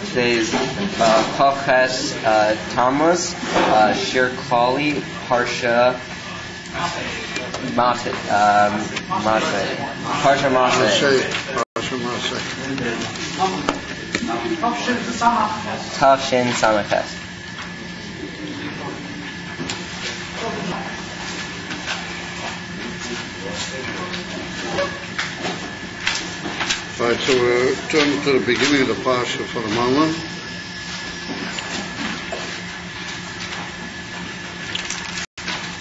Today's Koches Tammuz, Shir Klali, Parsha Masei. Parsha Masei. Tafshin Samaches. Right, so we're turning to the beginning of the Parsha for a moment.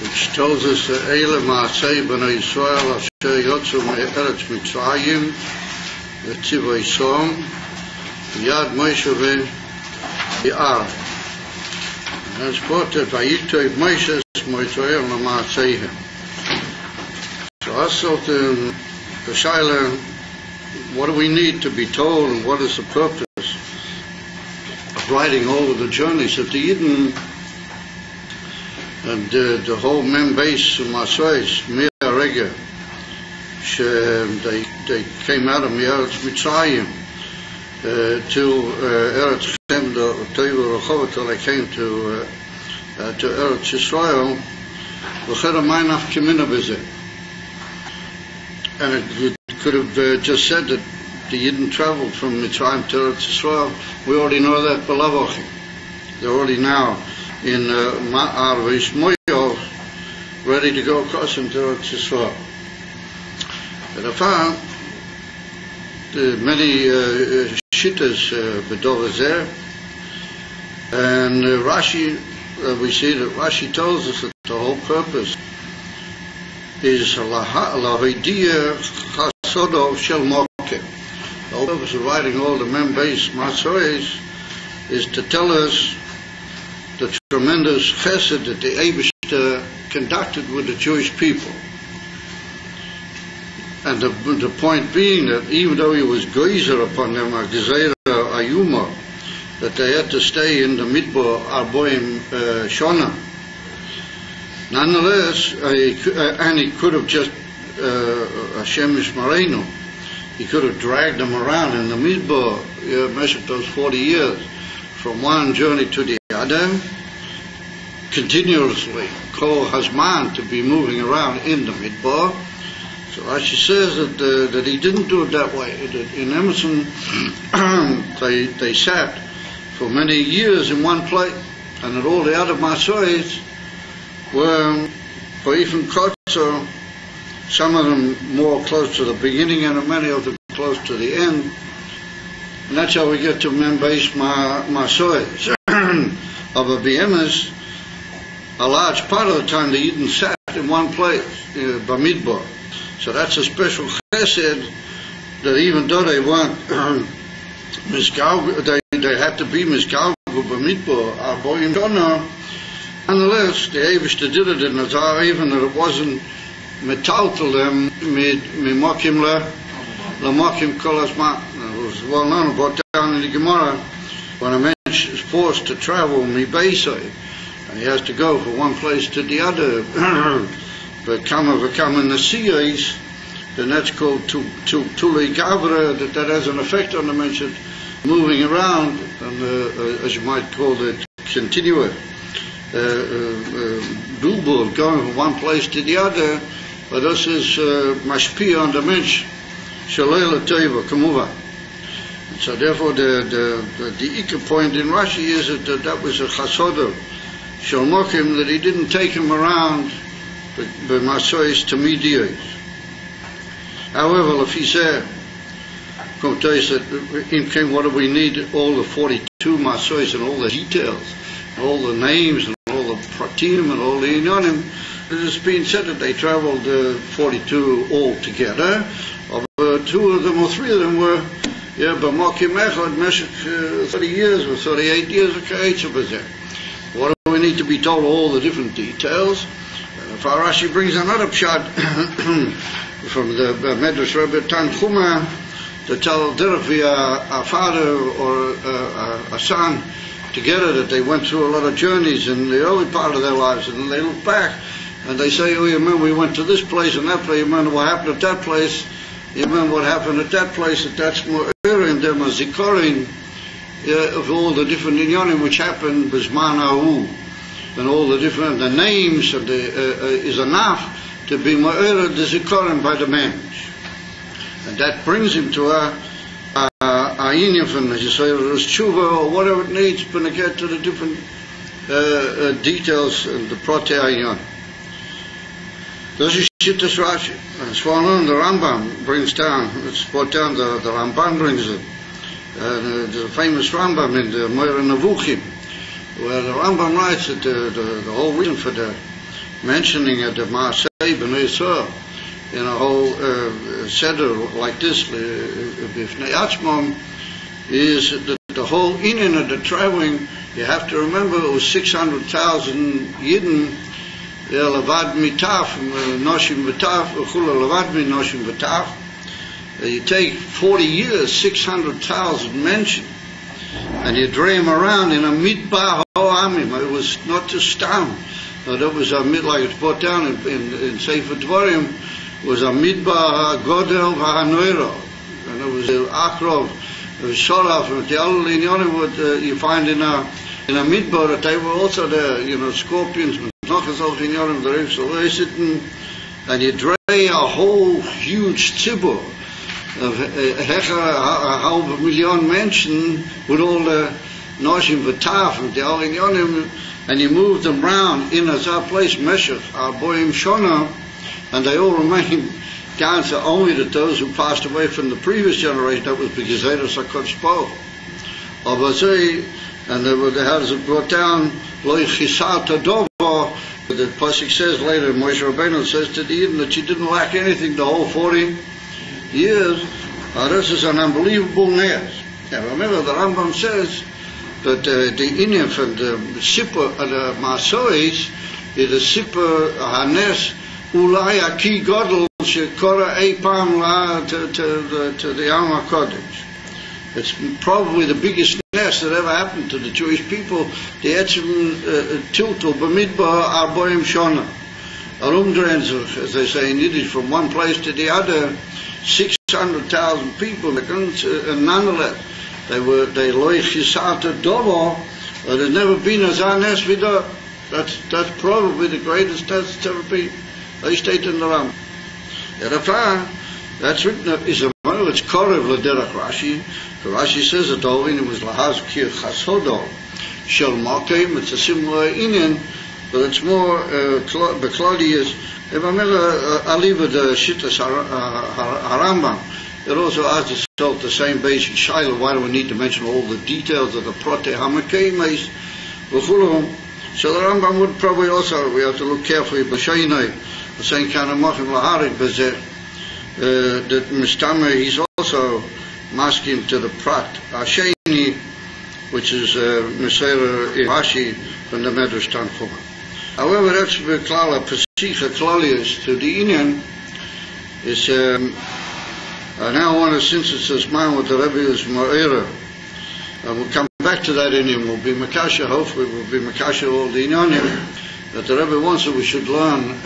Which tells us that Eile Masei b'nei Yisrael asher yotzu me'eretz Mitzrayim v'tzivay som yad Moshe v'yar. And it's quoted that Vayiktoiv Moshe Mitzrayim l'Maseihem. So also the Shaila, what do we need to be told, and what is the purpose of writing all of the journeys of the Yidden and the whole Masei Mi'arega? They came out of Eretz Mitzrayim till Eretz Chem Toivu Rechova, till they came to Eretz Yisrael. And it could have just said that the Yidden traveled from Mitzrayim to Eretz Yisrael. We already know that Belavachim. They're already now in Arvish Moyov, ready to go across into Eretz Yisrael. And I found many shittas bedovas there, and Rashi, we see that Rashi tells us that the whole purpose is Lavidia Chasodo Shel Mokim. The whole purpose of writing all the Masei Masei is to tell us the tremendous chesed that the Eibishter conducted with the Jewish people. And the point being that even though he was geyser upon them, a gezeira ayuma, that they had to stay in the Midbar Arboim Shona. Nonetheless, and he could have just Hashem Yishmarenu, he could have dragged them around in the Midbar, measured those 40 years, from one journey to the other, continuously, Kol Hazman, to be moving around in the Midbar. So Rashi says that he didn't do it that way. In Emerson, they sat for many years in one place, and that all the other Maseis were, for even Kotzer, some of them more close to the beginning and many of them close to the end. And that's how we get to Masei Masei. Of a BMS, a large part of the time the Yidden sat in one place, Bamidbar. So that's a special chesed that even though they weren't they had to be Misgalgu Bamidbar, Arboim Shona. Nonetheless, the Eibishter did it in Nazar, even that it wasn't metaltal them mimokim lamokim kol asma. It was well known about down in the Gemara when a man is forced to travel mibeisai, and he has to go from one place to the other. But come in the seas, then that's called tuli gavra. That has an effect on the mention moving around, and as you might call it, continuous. Dubur, going from one place to the other, but this is mashpia on the mensch shalei teva kamuva. So therefore the ikka point in Rashi is that was a chasodah shel mokim, that he didn't take him around the Maseis to mediate. However, if he said, what do we need all the 42 Maseis and all the details, and all the names and all the pratim and all the inyanim? It has been said that they traveled 42 all together. Two of them or three of them were b'mokim echad meshach 30 years or 38 years. What do we need to be told all the different details? Rashi brings another pshat from the Medrash Rebbe Tanchuma to tell directly a father or a son together that they went through a lot of journeys in the early part of their lives, and then they look back and they say, oh, you remember we went to this place and that place, you remember what happened at that place, you remember what happened at that place, that's more in them as zikorin, of all the different inyanim which happened b'zman ha'u, and all the different the names of is enough to be ma'ira the zikaron by the man, and that brings him to a inyan from the tshuva or whatever it needs to get to the different details of the protei inyan. Das ist Shittas Rashi. It's on the Rambam brings down, it's brought down, the Ramban brings it. There's a famous Rambam in the Moira Nevuchim, where the Rambam writes that the whole reason for the mentioning of the Masei B'nai Yisrael in a whole seder like this, B'fnei Atzmam, is that the whole inyan of the traveling, you have to remember it was 600,000 Yidden, levad mitaf, noshim v'taf, chula levad mi noshim v'taf. You take 40 years, 600,000 mentioned, and you drag them around in a midbar ha'amim. It was not to stam. That was a mid, like it's brought down in Sefer Dvarim, was a midbar ha'godel v'ha'noiro, and it was akrov, sholaf, and the other inyanim what you find in a midbar, that they were also there, scorpions. And you drag a whole huge tzibur of a half a million menschen with all the noshim v'taf and the alinyonim, and you move them round in a place meshach boim shona, and they all remain down to only that those who passed away from the previous generation. That was because they were sakot spo. And how does it brought down lo chisata dovo? The pasuk says later, Moshe Rabbeinu says to the Eden that she didn't lack anything the whole 40 years. This is an unbelievable nes. And remember, the Rambam says that the inyan from the Sipur of the Masois is the Sipur Hanes Ulai Aki Godel Shekora Eipam La to the Alma Kodesh. It's probably the biggest nest that ever happened to the Jewish people. The etzim tiltul b'midbar arboim shona. Arumdrenzer, as they say in Yiddish, from one place to the other, 600,000 people. And nonetheless, they loy chisata dovo. There's never been a zanes vida. That's probably the greatest that's ever been. They state in the Ram. That's written up is a it's korev l'derach Rashi. Rashi says that all in it was lahaz kir chasodo shel makim. It's a similar inyan, but it's more bekladius. If I remember, I leave with the Shittas Harambam. It also asks itself the same basic shaila. Why do we need to mention all the details of the protei hamakeimes v'chulum? So the Rambam would probably also, we have to look carefully. B'shaynai, the same kind of machim laharik b'zeh. That Mistama, he's also masking to the Prat Asheni, which is Meseira Rashi from the Medrash Tanchuma. However, that's Beklala Pasicha Klalius to the Inyan is I now want to, since it's this man with the Rebbe is Ma'ira, we'll come back to that Inyan. We'll be Makasha, hopefully we'll be Makasha all the Inyanim that the Rebbe wants that we should learn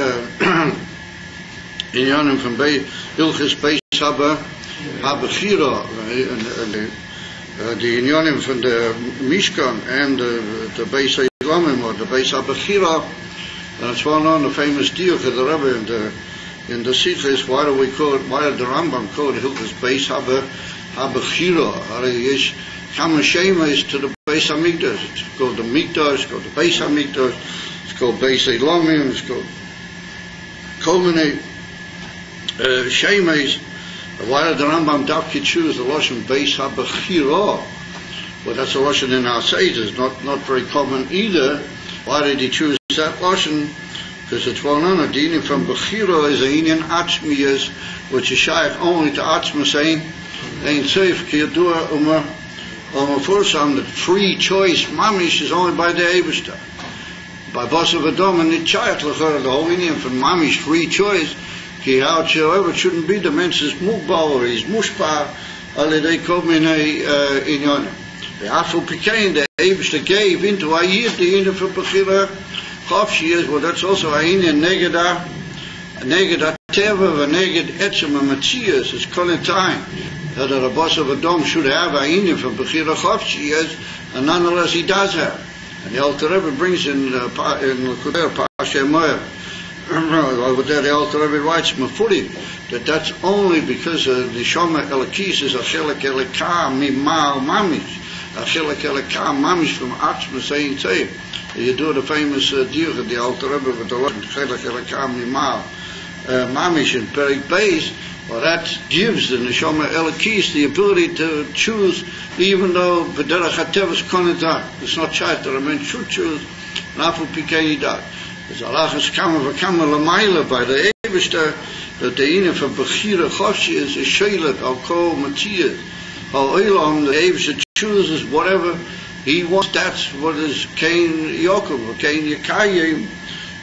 Inyanim from Hilchis Beis Habechira, and the Inyanim from the Mishkan and the Beis Elamim or the Beis Habechira, and it's well known the famous deal for the Rebbe in the Sichos. Why did the Rambam call it Hilchis Beis Habechira? Yesh Kama Shemes to the Beis Hamikdash. It's called the Mikdash, it's called the Beis Hamikdash, it's called Beis Elamim, it's called Kolmene Shemes. Why did the Rambam Davki choose the Lashon Beis HaBechira? Well, that's a Lashon in our sages, not very common either. Why did he choose that Lashon? Because it's well known that the Inyan from Bechira is a Inyan Atzmiyas, which is shaykh only to Atzma, saying, Ein Seif Ki Yadua Fursam, that free choice Mamish is only by the Eibishter. By Basav Adom and Nichayat Lachar, the whole Inyan from Mamish, free choice, however, it shouldn't be the men's mukbal or his mushpa, they come in a inyan. The Afro Pikain, the Eibishter gave into a year, the Inyan for Bechira, half years, well, that's also a Inyan neged Teva, neged Etzem, and Matthias, it's calling time. that a boss of a dom should have a inyan from Bechira Chofchi, yes, and nonetheless he does have. And the Alter Rebbe brings in L'Kuder Pasha Moyer, over there the Alter Rebbe writes Mefuri, that's only because the Shoma Elakis is SHK Masei Mimal Mamish, SHK Masei Mamish from SHK Masei Tzei. You do the famous deal of the Alter Rebbe with the SHK Masei Mimal Mamish in Perik Beis. Well, that gives the Neshama Elakis the ability to choose, even though B'derech HaTevus Konedak, it's not shayt that a man should choose, Nafu Pikei Dat. There's Alachas Kama V'Kama L'Mayla by the Eibishter, that the Ina for Bechira Chofshi is a Sheilet Al Kol Matziyah. Al Olam, the Eibishter chooses whatever he wants. That's what is Kain Yokov, or Kain Yekayim.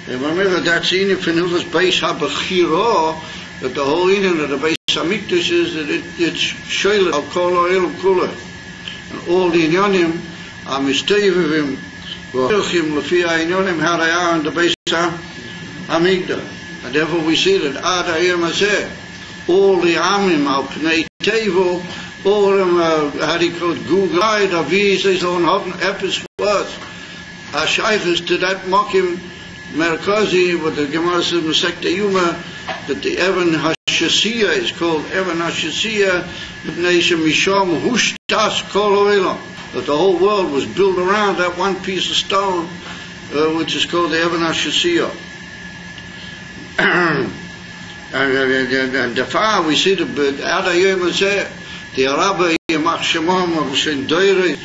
And remember, that's Ina for Nufas Beis HaBechira, that the whole Ina of the Beis HaMikdash is that it's Sheilet Al Kol Olam Kula. And all the Inyanim are Mistevivim, V'Chilchim L'fi HaInyanim how they are in the Beis HaMikdash. And therefore we see that Ad Hayom Hazeh, all the Amim Al Pnei Tevo, all of them how do you call it, Google Eye, Davi says on Hoppen Epis words, are shaykhs to that Mokim Merkazi, what the Gemara says Masechta Yuma, that the Evan HaShasiyah is called Evan HaShasiyah, Nation Misham Hushtas Kol Olam, that the whole world was built around that one piece of stone, which is called the Evan HaShasiyah. And the far we see the Ad Hayom Hazeh, the Arab Yamach Shemam of Shendoire,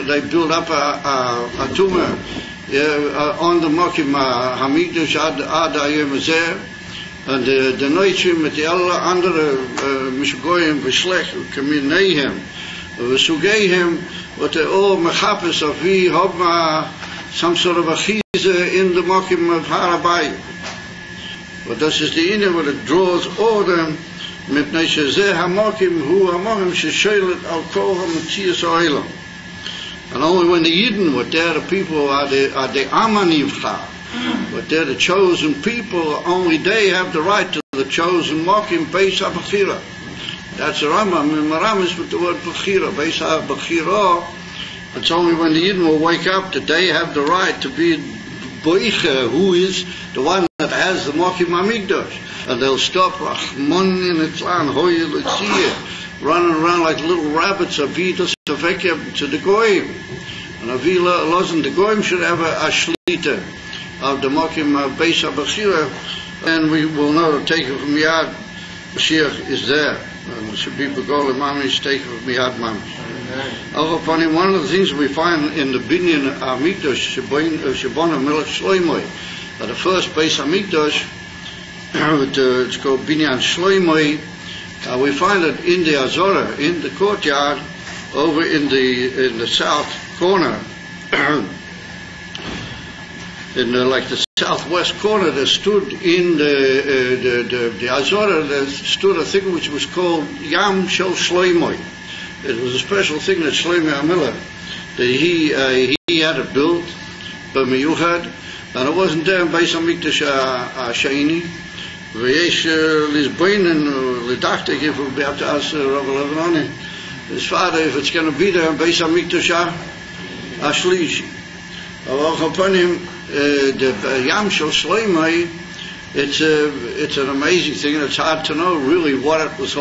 they build up a tumor on the Mokim Hamikdash Ad Hayom Hazeh, and the Noichim at the Allah under Mishgoyim V'Shlech Kamineihem V'Sugeihem, what they all Mechapes of Vi Hobma, some sort of a Chiza in the Mokim of Harabayim. But this is the inner what it draws order mipnei shezeh hamokim hu hamokim shesheilet al kol hametzias ha'olam. And only when the Yidden, what they're the people, are the Amanivcha, but they're the chosen people, only they have the right to the chosen mokim beis ha'bechira. That's the Rambam in Maramis with the word bechira, beis ha'bechira. It's only when the Yidden will wake up that they have the right to be boicha, who is the one that has the Mokim HaMikdash, and they'll stop Rachmon in Itzlan Hoye L'Tziyah, running around like little rabbits, Avida Savekya to the Goyim, and Avila Lozen the Goyim should have a shlita of the Mokim Beis HaBechira, and we will know to take it from Yad. Mashiach is there, and it should be Begol Mamish, take it from Yad Mamish. Upon him, one of the things we find in the Binyan HaMikdash, Shabona Melech Shloimoi, the first Beis HaMikdash, it's called Binyan Shloimoi, we find it in the Azorah, in the courtyard, over in the south corner, in like the southwest corner, there stood in the Azorah, there stood a thing which was called Yam Shel Shloimoi. It was a special thing that Shlomo HaMelech, that he had it built by Meyuchad, and it wasn't there in Beis HaMikdash Sheni. V'yesh Lizboinen L'dachtek, if we'll be able to ask Rav Levanoni, his father, if it's going to be there in Beis HaMikdash Shlishi. Upon him, the Yam Shel Shloimoi, it's an amazing thing, and it's hard to know really what it was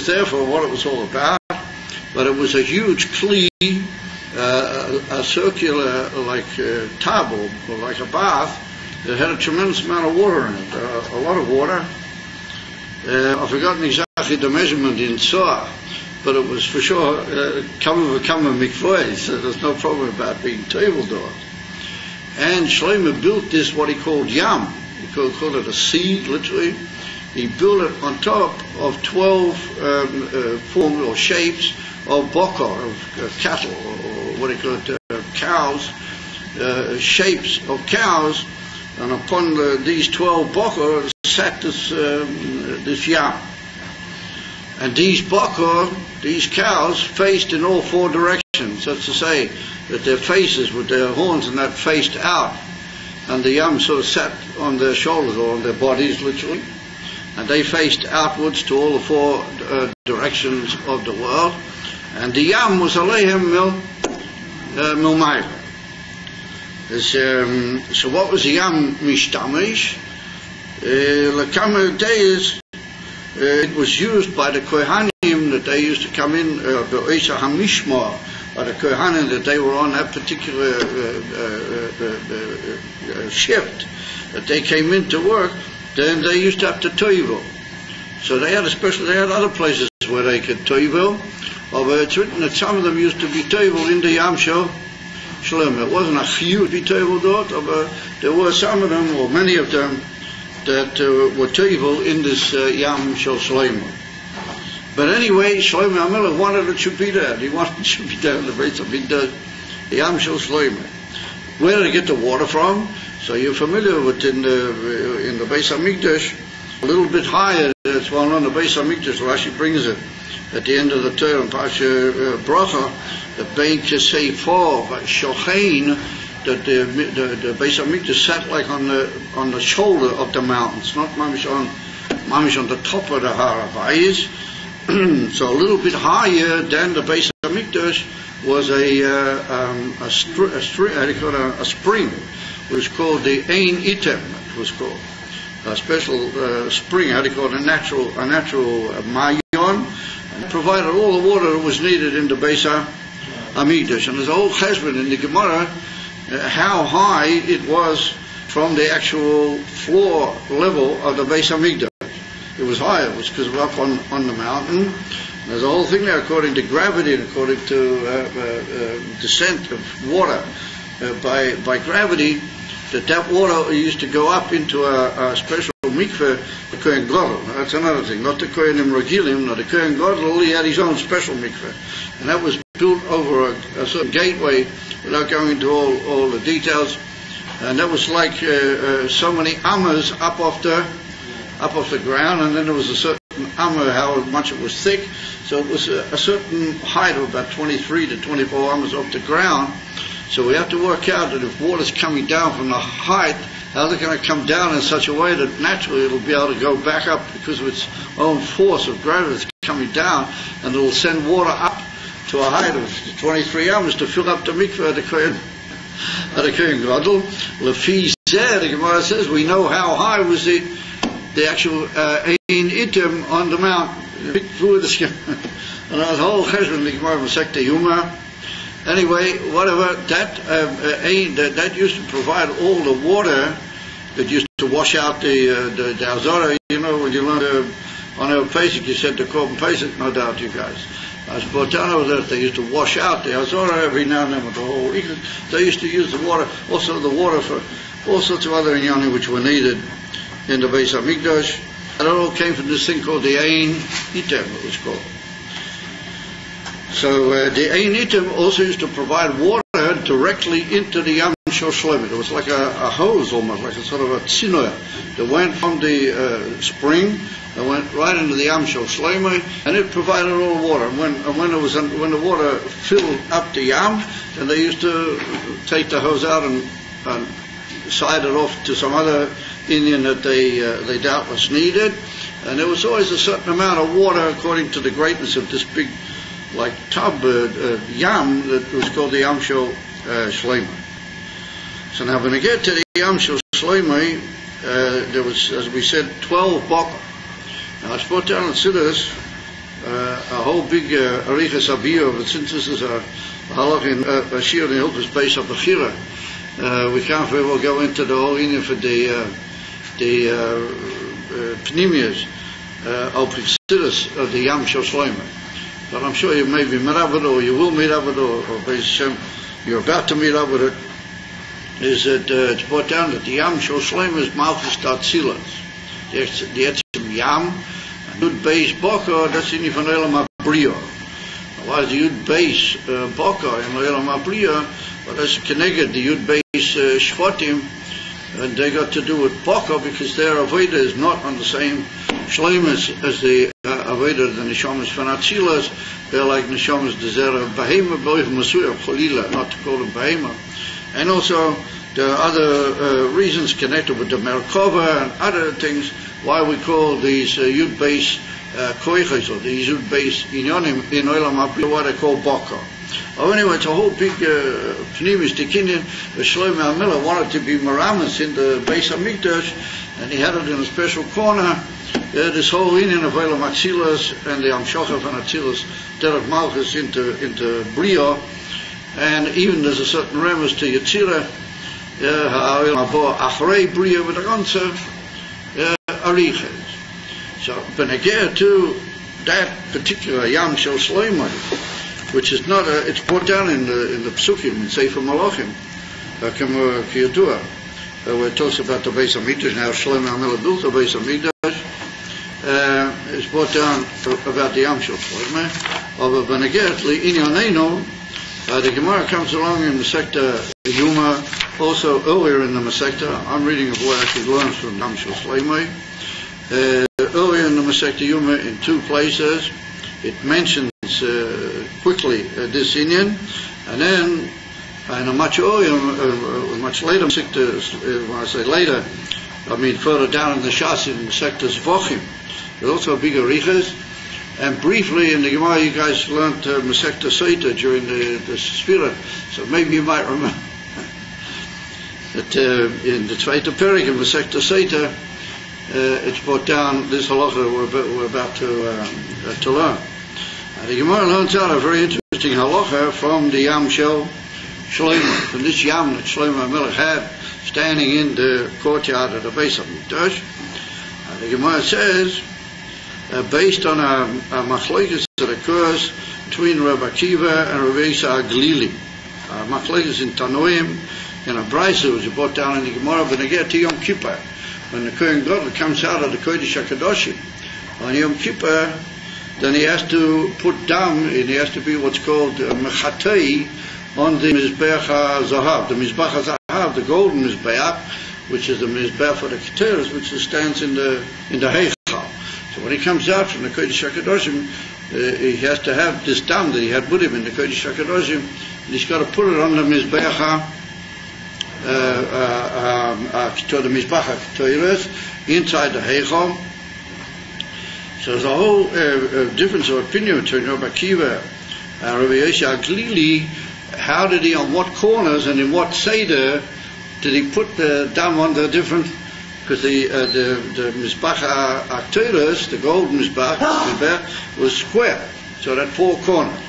there for, what it was all about. But it was a huge kli, a circular like tub or like a bath that had a tremendous amount of water in it, a lot of water. I've forgotten exactly the measurement in Tzoah, but it was for sure kama mikveh, so there's no problem about being table door. And Shlomo built this, what he called yam, he called it a sea, literally. He built it on top of 12 forms or shapes of bokor, of cattle, or what do you call it, cows, shapes of cows, and upon these 12 bokor sat this yam. And these bokor, these cows, faced in all four directions. That's to say that their faces with their horns and that faced out, and the yam sort of sat on their shoulders or on their bodies, literally. and they faced outwards to all the four directions of the world. And the Yam was Aleihem Milmayla. So what was the Yam Mishtamish? Lekama days, it was used by the Kohanim that they used to come in, the Oisa HaMishmar, by the Kohanim that they were on that particular shift, that they came in to work, then they used to have to toivel. So they had other places where they could toivel, but it's written that some of them used to be toivel in the Yam Shel Shlema. It wasn't a few to be toivel dort, but there were some of them, or many of them, that were toivel in this Yam Shel Shlema. But anyway, Shlomo HaMelech wanted it should be there. He wanted it should be there in the Beis HaMikdash, the Yam Shel Shlema. Where did they get the water from? So you're familiar with in the Beis HaMikdash, a little bit higher. It's well known the Beis HaMikdash. Rashi brings it at the end of the Torah in Parsha Bracha, the Bein Kesei For Shochein, that the Beis HaMikdash sat like on the shoulder of the mountains, not mamish on the top of the Har HaBayis. So a little bit higher than the Beis HaMikdash was a spring, which was called the Ein Item. It was called a special spring. How do you call it? A natural mayon, and provided all the water that was needed in the Beis HaMikdash. And there's a whole cheshbon in the Gemara how high it was from the actual floor level of the Beis HaMikdash. It was higher. It was because it was up on the mountain. There's a whole thing there according to gravity and according to descent of water by gravity, that water used to go up into a special mikveh, the Kohen Gadol. That's another thing. Not the Kohenim Regilim, no, the Kohen Gadol, he had his own special mikveh. And that was built over a certain gateway, without going into all the details. And that was like so many amas up off the ground, and then there was a certain amma, how much it was thick. So it was a certain height of about 23 to 24 amas off the ground. So we have to work out that if water's coming down from the height, how's it going to come down in such a way that naturally it'll be able to go back up because of its own force of gravity that's coming down, and it'll send water up to a height of 23 amas to fill up the mikveh at the Kohen Gadol. Lefi Zeh, the Gemara says, we know how high was the actual Ein Item on the mountain. Big fluid, and that whole cheshbon, the Gemara Masei Yuma. Anyway, whatever, that used to provide all the water that used to wash out the Azara. You know, when you learned on our Pesach, you said the Korban Pesach, no doubt, you guys. As Botana was that they used to wash out the Azara every now and then with the whole. They used to use the water, also the water for all sorts of other inyani which were needed in the Beis HaMikdash. And it all came from this thing called the Ein Item, it was called. So the Ein Item also used to provide water directly into the Yam Shel Shlema. It was like a hose almost, like a sort of a tzinor that went from the spring and went right into the Yam Shel Shlema, and it provided all the water. And when the water filled up the Yam, then they used to take the hose out and side it off to some other Indian that they doubtless needed. And there was always a certain amount of water according to the greatness of this big, like tub yam that was called the Yam Shel Shlema. So now when we get to the Yam Shel Shlema, there was, as we said, 12 bokah. Now I put down and Siddur a whole big arichas abiyah, but since this is a halach in a shir in the Hilchos Beis HaBechira, we can't very well go into the whole Indian for the pnimius of Siddur of the Yam Shel Shlema. But I'm sure you may be met up with it, or you will meet up with it, or Beis Hashem, you're about to meet up with it, is that it's brought down that the Yam Shel Shlema is Malchus Tatzilas. The Etzim Yam, and Yud Beis Bokah, that's in Yifan Elam HaBriah. Otherwise, the Yud Beis Bokah in Elam HaBriah, but that's connected, the Yud Beis Shvatim, and they got to do with Bokah because their Avodah is not on the same Shlemas as the Avodah, the Neshamas Fanatzilas. They're like Neshamas Dezera Bahema, Boich Masuya, Cholila, not to call them Bahema. And also There are other reasons connected with the Merkava and other things why we call these Yud Beis Koiches, or these Yud Beis Inyonim in Olam HaBria, what they call Baka. Oh, anyway, it's a whole big Pnimistic Indian. Shlomo HaMelech wanted to be Meramis in the Beis HaMikdash, and he had it in a special corner. This whole Indian of Olam Atzilas and the Amshocha van Atzilas, Derech Malchus into Bria, and even there's a certain remes to Yetzirah, Achrei Bria with the ganze Ariches. So, Benegea to that particular Yam Shel Shlomo, which is not it's brought down in the Psukim, in Sefer Malachim, Kiyadua, where it talks about the Beis HaMikdash, now Shlomo HaMelech built the Beis HaMikdash. It's brought down about the Yam Shel Shlomo. But Benegea Inyaneinu, the Gemara comes along in the Masechta Yuma, also earlier in the Masechta. I'm reading of what I actually learned from Yam Shel Shlomo. Earlier in the Masechta Yuma, in two places, it mentions quickly this Indian, and then in a much earlier, much later Masechta, when I say later, I mean further down in the Shas in Masechta Zvochim, there's also bigger Riches. And briefly in the Gemara, you guys learned Masechta Seita during the Sfira, so maybe you might remember that in the Zweite Perik in Masechta Seita, it's brought down this halacha we're about to learn. The Gemara learns out a very interesting halacha from the Yam Shel Shlomo, from this Yam that Shlomo HaMelech had standing in the courtyard of the Beis HaMikdash. The Gemara says, based on a machlokes that occurs between Rabbi Akiva and Rabbi Yisrael Glili, machlokes in Tanoim, in a brayso which is brought down in the Gemara, but again to Yom Kippur, when the Kohen Gadol comes out of the Kodesh HaKadoshim on Yom Kippur, then he has to put dam, and he has to be what's called mechatei on the Mizbeach HaZahav, the Mizbeach HaZahav, the golden Mizbeach, which is the Mizbeach for the Keteres, which stands in the Heichal. So when he comes out from the Kodesh HaKadoshim, he has to have this dam that he had with him in the Kodesh HaKadoshim, and he's got to put it on the Mizbeach to the Mizbeach HaKeteres, inside the Heichal. So there's a whole difference of opinion between Rabbi Akiva and Rabbi Yosha Glili. How did he, on what corners and in what Seder did he put the dam on the different, because the Mizbach HaKeteres, the golden Mizbach, was square, so that four corners.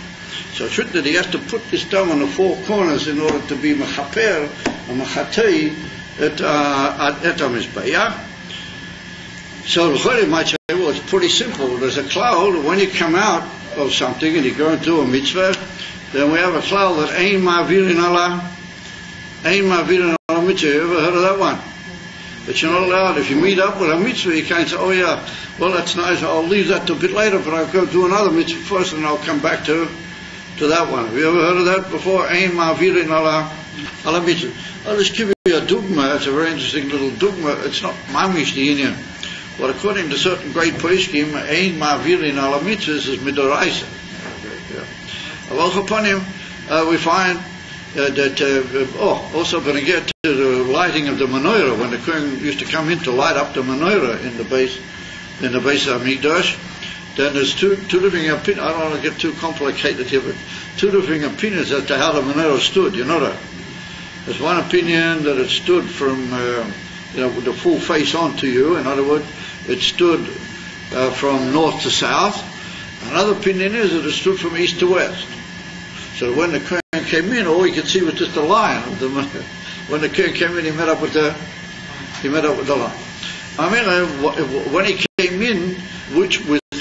So it's written that he has to put this dam on the four corners in order to be mechaper, or mechatei, at the Mizbach. So the might say, well, it's pretty simple. There's a cloud. When you come out of something and you go into a mitzvah, then we have a cloud that Ein Ma'avirin ala mitzvah. You ever heard of that one? But you're not allowed. If you meet up with a mitzvah, you can't say, oh yeah, well that's nice, I'll leave that to a bit later, but I'll go do another mitzvah first and I'll come back to that one. Have you ever heard of that before? Ein Ma'avirin ala mitzvah. I'll just give you a dugma. It's a very interesting little dugma. It's not mamish the Indian. But according to certain great poskim, Ein Ma'avirin ala mitzvahs is midoraisa. Upon him, we find that also when we get to the lighting of the menorah, when the Kohen used to come in to light up the menorah in the Beis HaMikdash, then there's two different opinions. I don't want to get too complicated here, but two different opinions as to how the menorah stood. You know that. There's one opinion that it stood from with the full face onto you. In other words, it stood from north to south. Another opinion is that it stood from east to west. So when the Kohen came in, all he could see was just the line of the menorah. When the Kohen came in, he met up with the line. I mean, when he came in, with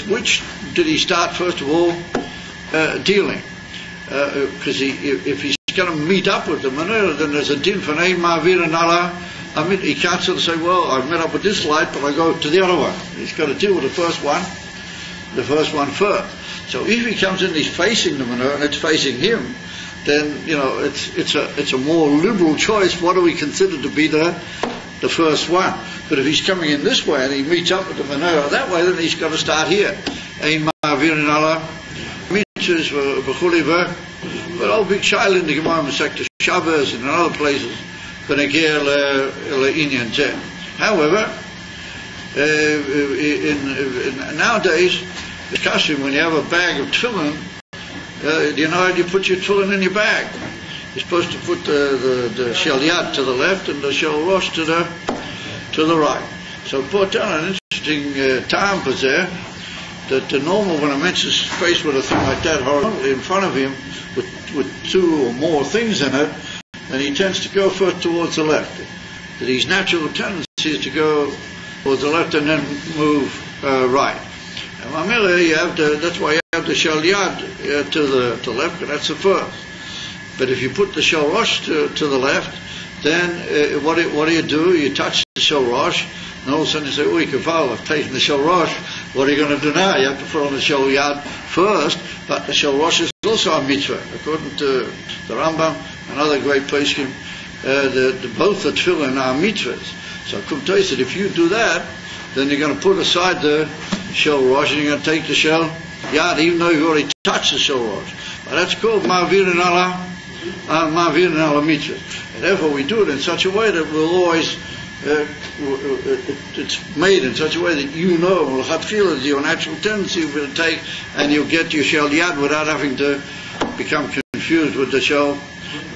which did he start first of all dealing? Because if he's going to meet up with the menorah, then there's a din for Ein Ma'avirin ala. I mean, he can't sort of say, well, I've met up with this light, but I go to the other one. He's got to deal with the first one first. So if he comes in, he's facing the menorah, and it's facing him, then, it's a more liberal choice. What do we consider to be the first one? But if he's coming in this way, and he meets up with the menorah that way, then he's got to start here. Ein Ma'avirin ala mitzvahs v'chuli v'ch. But old big child in the Gemara Masechta Shabbos and in other places, ונגיע לעניין זה. However, nowadays, the custom, when you have a bag of tefillin, you know how you put your tefillin in your bag. You're supposed to put the shel yad to the left and the shel rosh to the right. So put down an interesting time for there, that the normal, when a man's faced with a thing like that horizontally in front of him, with two or more things in it, then he tends to go first towards the left. That his natural tendency is to go towards the left and then move right. And that's why you have the shel yad to the left, and that's the first. But if you put the shel rosh to the left, then what do you do? You touch the shel rosh, and all of a sudden you say, Kaval, I've taken the shel rosh. What are you going to do now? You have to put on the shel yad first, but the shel rosh is also a mitzvah. According to the Rambam and other great poskim, both the tefillin are mitzvahs. So Kumtai said, if you do that, then you're going to put aside the shel rosh and you're going to take the shel yad, even though you've already touched the shel rosh. But that's called ma'avirin ala mitzvah. And therefore we do it in such a way that we'll always, it's made in such a way that you know, your natural tendency will take, and you'll get your shel yad without having to become confused with the shel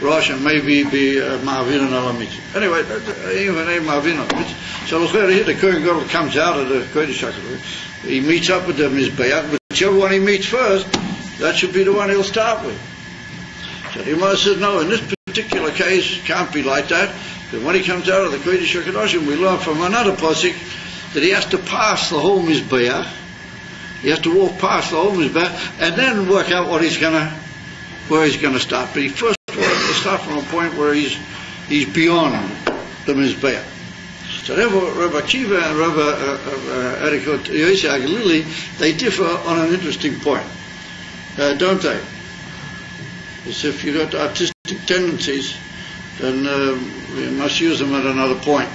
rosh and maybe be ma'avirin ala mitzvah. Anyway, even a ma'avirin ala mitzvah. So here the Kohen Gadol comes out of the Kodesh HaKadosh. He meets up with the Mizbeach, whichever one he meets first, that should be the one he'll start with. So the Gemara says, no, in this particular case, it can't be like that. But when he comes out of the Kodesh HaKadosh, we learn from another pasuk that he has to pass the whole Mizbeach. He has to walk past the whole Mizbeach and then work out where he's going to start. But he first wants to start from a point where he's beyond the Mizbeach. So therefore, Rabbi Akiva and Rabbi Yossi Agalili, they differ on an interesting point, don't they? As if you've got artistic tendencies, then you must use them at another point.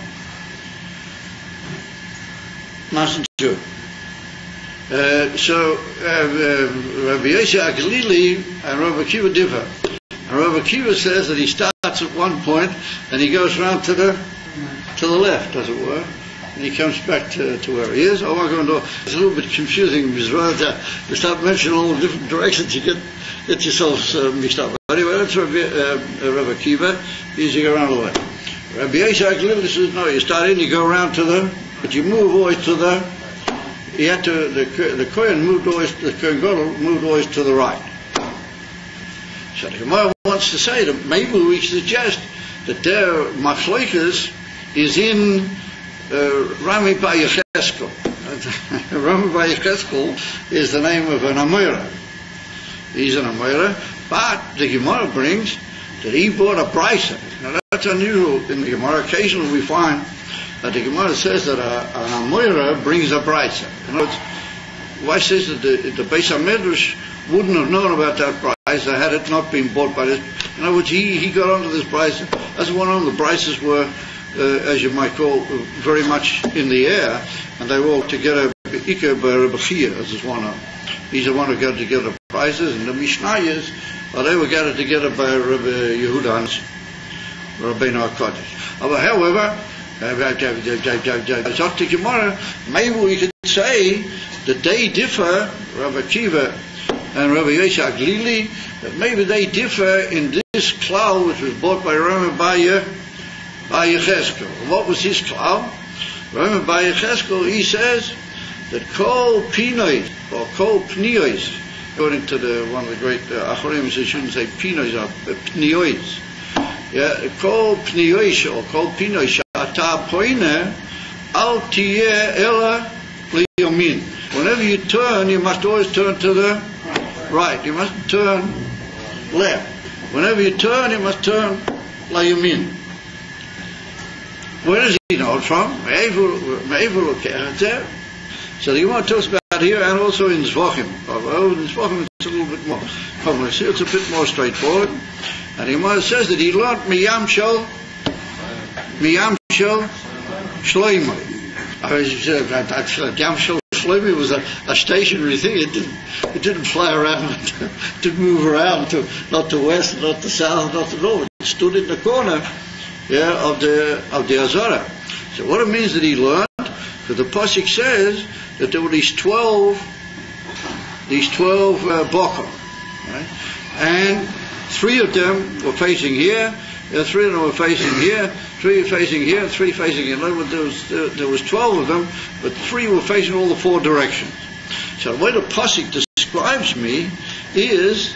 Mustn't you? So Rabbi Yossi Agalili and Rabbi Akiva differ. And Rabbi Akiva says that he starts at one point and he goes round to the left, as it were, and he comes back to where he is. It's a little bit confusing because you start mentioning all the different directions, you get yourselves mixed up. Anyway, that's Rabbi Akiva. He's you go around the way. Rabbi Yossi Agalili says, no, you start in, you go around but you move always to the Kohen moved always, the Kohen Gadol moved always to the right. So the Gemara wants to say that maybe we suggest that their machlokas is in Rami Bar Yecheskel. Rami Bar Yecheskel is the name of an Amora. He's an Amora, but the Gemara brings that he bought a brisa. Now that's unusual in the Gemara. Occasionally we find that the Gemara says that an Amora brings a brisa. In other words, why says that the Beis HaMedrash wouldn't have known about that brisa had it not been bought by this. In other words, he got onto this brisa. As one of the brises were, as you might call, very much in the air, and they were all together. Ika by Rabbi Chia, as is one of them. He's the one who got together prices, and the Mishnayos, they were gathered together by Rabbi Yehuda, Rabbeinu HaKodesh. However, maybe we could say that they differ, Rabbi Akiva and Rabbi Yossi Agalili, that maybe they differ in this klal which was bought by Rami Bar Yecheskel. What was his klal? Rami Bar Yecheskel, he says that kol pinois or kol pniois, according to one of the great Achorim, they shouldn't say pinois or pniois. Yeah, kol pniois or kol pinois ata poine al tiyeh ela liyamin. Whenever you turn, you must always turn to the right. You mustn't turn left. Whenever you turn, you must turn liyamin. Where does he know it from? So the Gemara talks about here and also in Zvachim. In Zvachim it's a little bit more complex. Here it's a bit more straightforward. And the Gemara says that he learnt Miyam Shel Shloimeh. Yam Shel Shloimeh was a stationary thing. It didn't fly around. It didn't move around not to west, not to south, not to north. It stood in the corner of the Azara. So what it means that he learned, because the pasuk says that there were these 12 boker, right? And 3 of them were facing here, 3 of them were facing here, 3 facing here, 3 facing here. In other words, there was 12 of them, but 3 were facing all the 4 directions. So the way the pasuk describes me is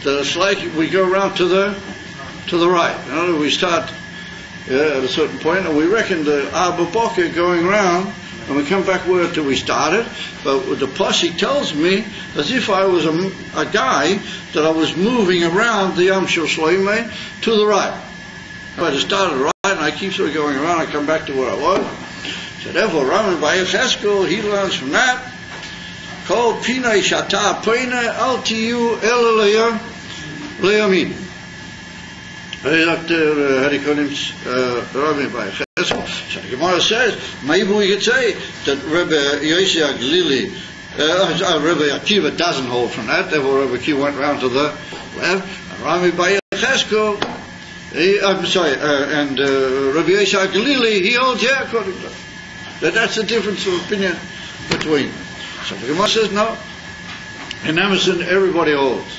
that it's like we go around to the right. In other words, we start at a certain point, and we reckon the Arba Boker going around, and we come back where we started. But the pasuk tells me as if I was a guy that I was moving around the Yam Shel Shloimeh to the right. I just started right, and I keep sort of going around. I come back to where I was. So therefore, Rami by Yecheskel, he learns from that. Kol pinay shata pinay al tiyu el leyamin. Rami by Yecheskel. So the Gemara says, maybe we could say that Rebbe Yosef Glili, Rebbe Akiva doesn't hold from that. Therefore, Rebbe Akiva went round to the left. And Rami by Yecheskel, and Rabbi Yosef Galili, he holds according to that. That's the difference of opinion between. So the Gemara says no. In Emerson, everybody holds.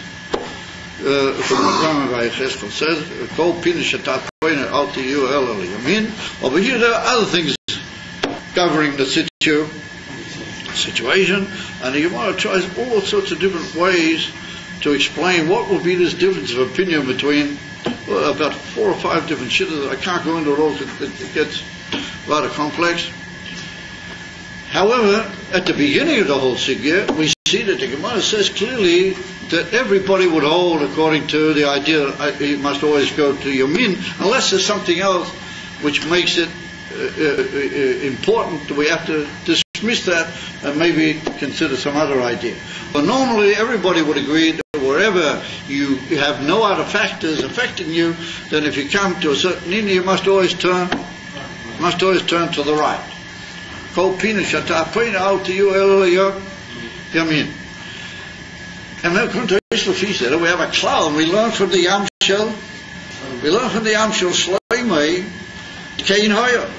From Rabbi Yecheskel says, "Kol pina shatat poina alti yu elali yamin." Over here, there are other things governing the situation, and the Gemara tries all sorts of different ways to explain what will be this difference of opinion between about 4 or 5 different shittas. I can't go into it all because it gets rather complex. However, at the beginning of the whole sugya, we see that the Gemara says clearly that everybody would hold according to the idea that you must always go to Yamin, unless there's something else which makes it important. We have to dismiss that and maybe consider some other idea. But normally everybody would agree that wherever you have no other factors affecting you, then if you come to a certain end, you must always turn to the right. Kol pina shata pina al tiyu el yamin. And then he said, we have a cloud, and we learn from the Yam Shel Shloimeh, Kain Hoya.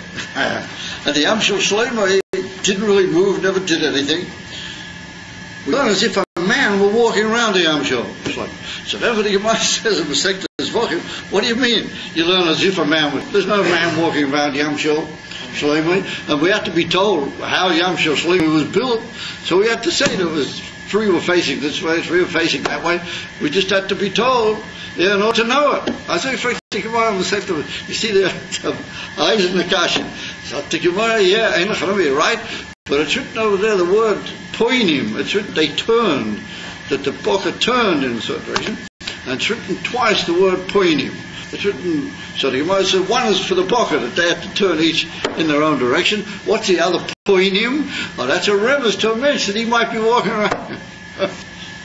And the Yam Shel Shloimeh didn't really move, never did anything. We learn as if a man were walking around the Yam Shel Shloimeh. So therefore the Gemara says in Masechta Zvachim, what do you mean? You learn as if a man was, there's no man walking around Yam Shel Shloimeh, and we have to be told how Yam Shel Shloimeh was built, so we have to say there was 3 were facing this way, 3 were facing that way. We just had to be told in order to know it. I say, you see the eyes in the kashin. So the Gemara, yeah, you're right, but it's written over there the word poinim. It's written they turned, that the boker turned in a certain direction, and it's written twice the word poinim. It's written, so the Gemara says one is for the boker, that they have to turn each in their own direction. What's the other poinim? Oh, that's a reference to a mention that he might be walking around.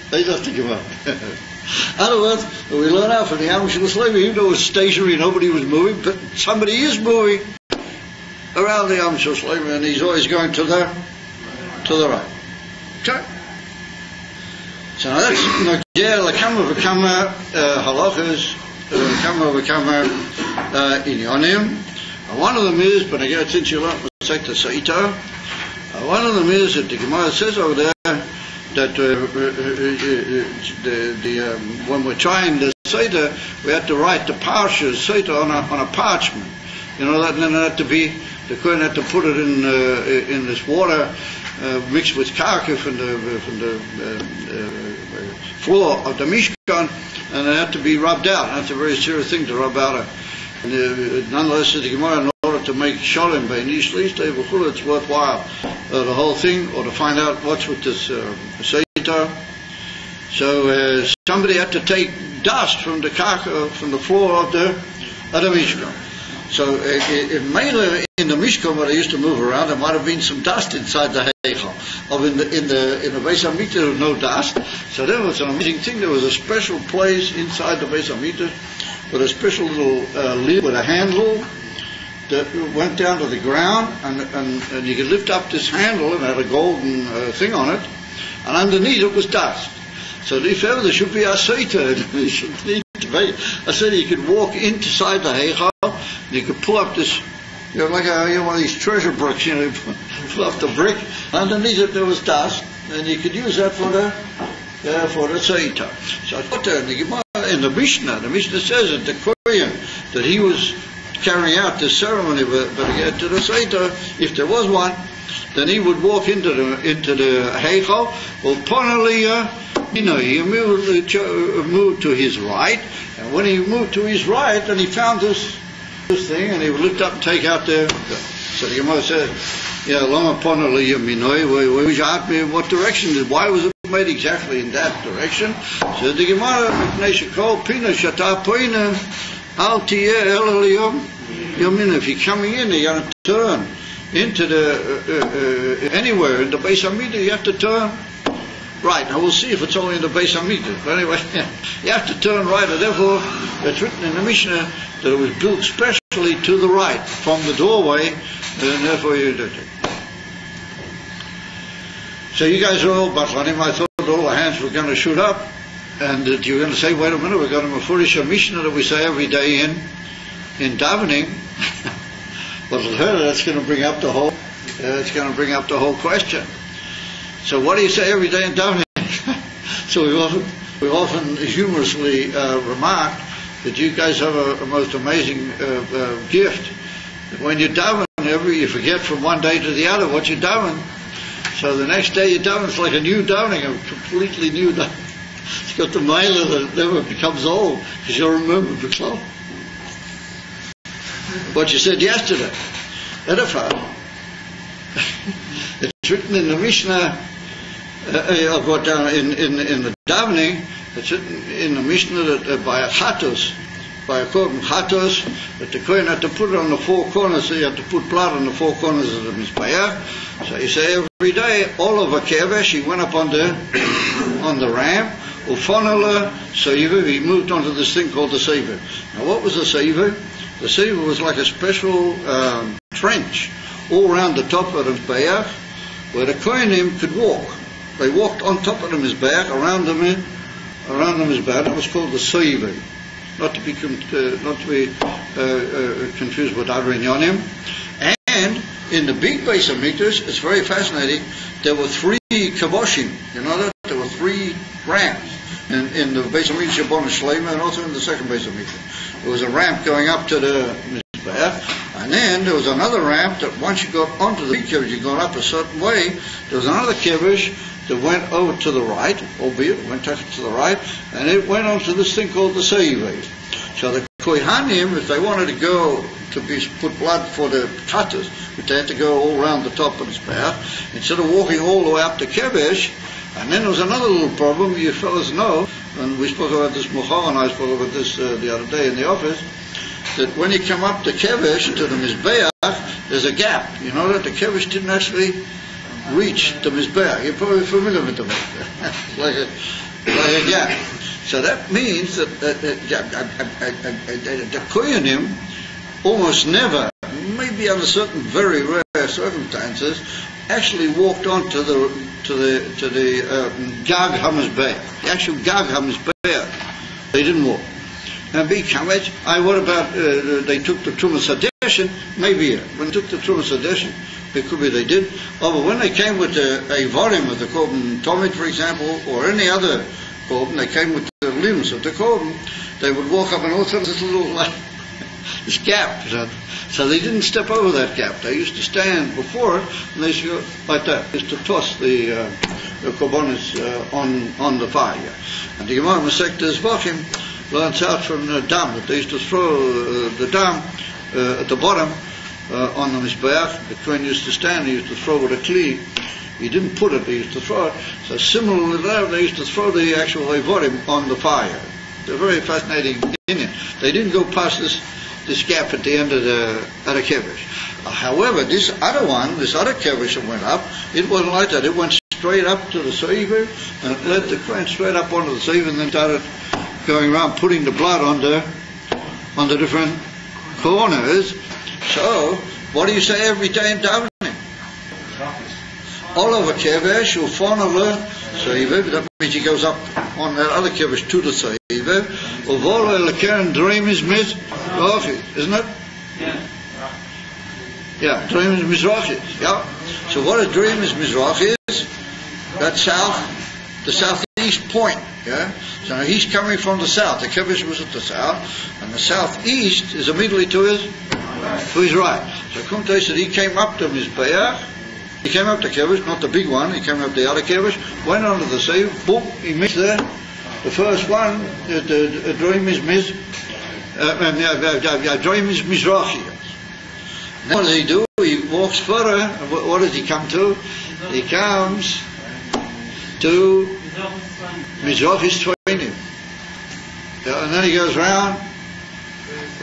They just think about it. In other words, we learn out from the Yam Shel Shloimeh, even though it was stationary, nobody was moving, but somebody is moving around the Yam Shel Shloimeh, and he's always going to the right. Okay? So now that's Nagyeh L'Kama V'Kama halachas, Kama V'Kama inyonim. One of them is, but again, since you learned Masechta Seitar, one of them is that the Gemara says over there that when we're trying the Seder, we have to write the Parsha Seder on a parchment. You know, that, and then had to be, the Kohen had to put it in this water mixed with karka from the floor of the Mishkan, and it had to be rubbed out. That's a very serious thing to rub out. Nonetheless, the Gemara, in order to make shalom by Nishlis, it's worthwhile the whole thing, or to find out what's with this Seder. So somebody had to take dust from the karka, from the floor of the Mishkan. So in the Mishkan, where they used to move around, there might have been some dust inside the Heichal. Or in the Beis Hamikdash, there was no dust. So there was an amazing thing. There was a special place inside the Beis Hamikdash with a special little lid with a handle that went down to the ground, and you could lift up this handle, and it had a golden thing on it, and underneath it was dust. So if ever there should be a Seder, you should need to be a Seder. You could walk inside the Heichal, You could pull up this, like one of these treasure bricks, you pull up the brick. Underneath it there was dust, and you could use that for the Seita. So I put there in the Mishnah says that the Kohen, that he was carrying out this ceremony, but again to the Seita, if there was one, then he would walk into the Heichal, he moved to his right, and when he moved to his right, then he found this thing, and he would lift up and take out the. So the Gemara says, Lama Ponali Yaminoi, what direction? Why was it made exactly in that direction? So the Gemara, if you're coming in, you're going to turn into the anywhere in the Beis Hamikdash, you have to turn right. Now we'll see if it's only in the Beis Hamikdash, but anyway, you have to turn right, and therefore it's written in the Mishnah that it was built specially to the right from the doorway, and therefore you did it. So you guys are all batlanim. I thought all the hands were going to shoot up, and that you were going to say, wait a minute, we've got a Mefurish Mishnah that we say every day in davening. But that's going to bring up the whole. It's going to bring up the whole question. So what do you say every day in davening? So we've often humorously remarked that you guys have a most amazing gift. When you daven, you forget from one day to the other what you're davening. So the next day you daven, it's like a new davening, a completely new davening. It's got the mailer that never becomes old because you'll remember the club. What you said yesterday. Edify. It's written in the Mishnah. I've got down in the davening. It's written in the Mishnah that by a chatos, by a korban chatos, that the kohen had to put it on the four corners. So you have to put blood on the four corners of the mizbeach. So you say every day, all of a kevesh, he went up on the ramp. Ufonala, so he moved onto this thing called the seivah. Now what was the seivah? The seivah was like a special trench all around the top of the mizbeach, where the kohenim could walk. They walked on top of the mizbeach, around the mizbeach. That was called the seivah. Not to be confused with other inyanim. And in the big Beis Hamikdash, it's very fascinating. There were 3 kaboshim. You know that there were 3 ramps in the Beis Hamikdash Shabbon Shleima, and also in the second Beis Hamikdash. There was a ramp going up to the mizbeach, and then there was another ramp that once you got onto the big kevish, you got up a certain way. There was another kevish that went over to the right, albeit it went to the right, and it went onto this thing called the seivah. So the kohanim, if they wanted to go to put blood for the katas, which they had to go all around the top of the mizbeach, instead of walking all the way up to kevish. And then there was another little problem, you fellas know, and we spoke about this, Mukhar and I spoke about this the other day in the office, that when you come up to kevish, to the mizbeach, there's a gap. You know that the kevish didn't actually reach the mizbeach. You're probably familiar with the mizbeach. like a gap. So that means that the kohanim almost never, maybe under certain very rare circumstances, actually walked on to the Gag HaMizbeach, the actual Gag HaMizbeach. They didn't walk. And what about they took the Trumas Hadeshin? Maybe when they took the Trumas Hadeshin, it could be they did. Oh, but when they came with a volume of the korban Tomit, for example, or any other korban, they came with the limbs of the korban, they would walk up and also this little this gap. So they didn't step over that gap. They used to stand before it, and they used to go like that. They used to toss the korbanos on the fire. And the Gemara Masei Zvachim learns out from the dam that they used to throw the dam at the bottom on the mizbeach. The kohen used to stand. He used to throw with a kli. He didn't put it. He used to throw it. So similarly, there they used to throw the actual evorim on the fire. It's a very fascinating Indian. They didn't go past this gap at the end of the kevish. However, this other kevish that went up, it wasn't like that. It went straight up to the seivah, and it led the kohen straight up onto the seivah, and then started going around putting the blood on the different corners. So, what do you say every day in davening? All over kevish, ufonala seivah. That means he goes up on that other kevish to the seivah. Uvola lekeren dream is mit, isn't it? Yeah, Dreim is Mizrachis. Yeah. So what a Dreim is Mizrach is, that's south, the southeast point. Yeah. So he's coming from the south. The Kevish was at the south, and the southeast is immediately to his right. So Kumte said he came up to Mizbeach. He came up to Kevish, not the big one. He came up the other Kevish, went onto the sea. Boom! He missed there. The first one, the Dreim is Dreim is Mizrachi. What does he do? He walks further, and what does he come to? He comes to Mizrachi's Twa'inim. And then he goes round,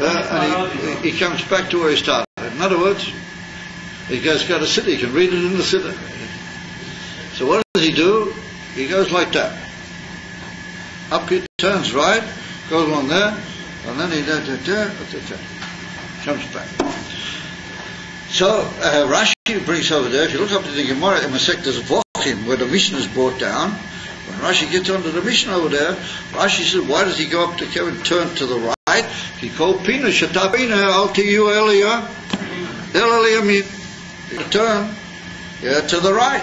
and he comes back to where he started. In other words, he goes got a city, he can read it in the city. So what does he do? He goes like that. Up he turns right, goes along there, and then he comes back. So Rashi brings over there, if you look up to the Gemara in Masechtas Vochim, where the Mishnah is brought down, when Rashi gets onto the Mishnah over there, Rashi says, why does he go up to Kevin, turn to the right? He called Pina, Shatapina, Altiyu Elia, Elia, turn to the right.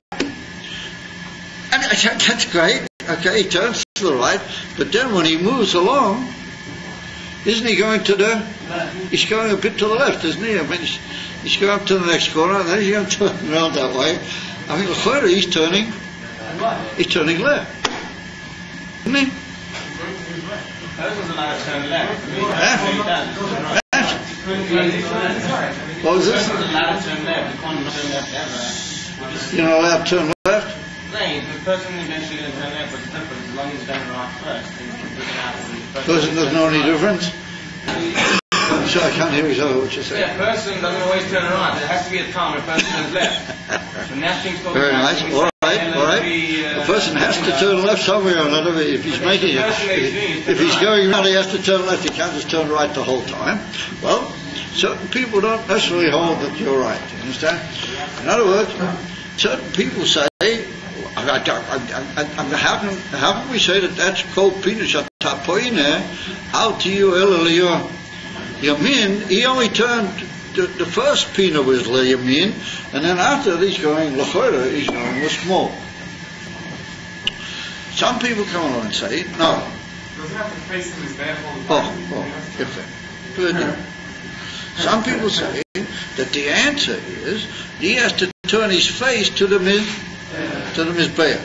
And that's great. Okay, he turns to the right, but then when he moves along, isn't he going to the, he's going a bit to the left, isn't he? I mean, he's going up to the next corner, and then he's going to turn around that way. I mean, he's turning left. Isn't he? What was this? You're not allowed to turn left? No, the person eventually going to turn left, but it's different as long as he's going right first. Then you can pick it out. Person doesn't know any difference? I'm sure I can't hear what you're saying. Yeah, person doesn't always turn right. There has to be a time when a person turns left. When that thing's called very nice. All right. A person has to turn left somewhere or another. If he's making it, if he's going around, he has to turn left. He can't just turn right the whole time. Well, certain people don't necessarily hold that you're right. You understand? In other words, certain people say, how can we say that that's called Pinushat Tapoine? Out to you, Yamin, he only turned the first Pina was Yamin, and then after he's going Lachora, he's going with small. Some people come along and say, no. Doesn't have to face him as bad all the time. Good. Some people say that the answer is he has to turn his face to the Mizbeach.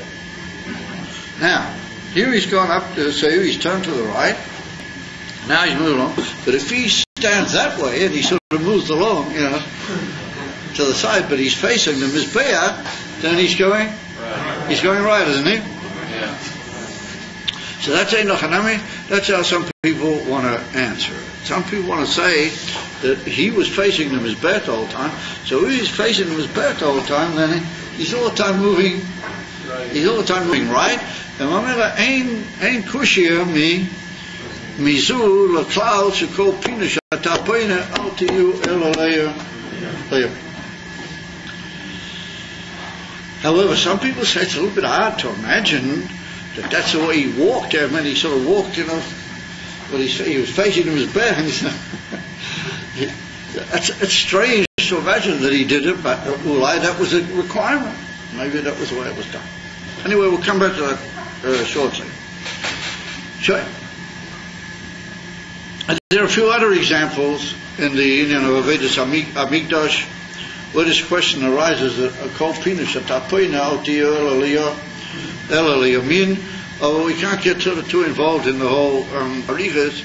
Now, here he's gone up to say he's turned to the right. Now he's moving along. But if he stands that way and he sort of moves along, to the side, but he's facing the Mizbeach, then he's going right, isn't he? Yeah. So that's Hanami. That's how some people want to answer it. Some people want to say that he was facing the Mizbeach all the time. So if he's facing the Mizbeach all the time, then he's all the time moving. He's all the time moving right. And Mamela ain kushia mizu laklal shekol pina shatapoina altiyu elaleya. However, some people say it's a little bit hard to imagine that that's the way he walked there. When he sort of walked, but he was facing him his back, and it's strange to imagine that he did it, but that was a requirement. Maybe that was the way it was done. Anyway, we'll come back to that shortly. Sure. And there are a few other examples in the Union of Avedis Amigdash where this question arises that a kol pinush atapoina altiyo elaliyamin. Although we can't get sort of too involved in the whole arichas,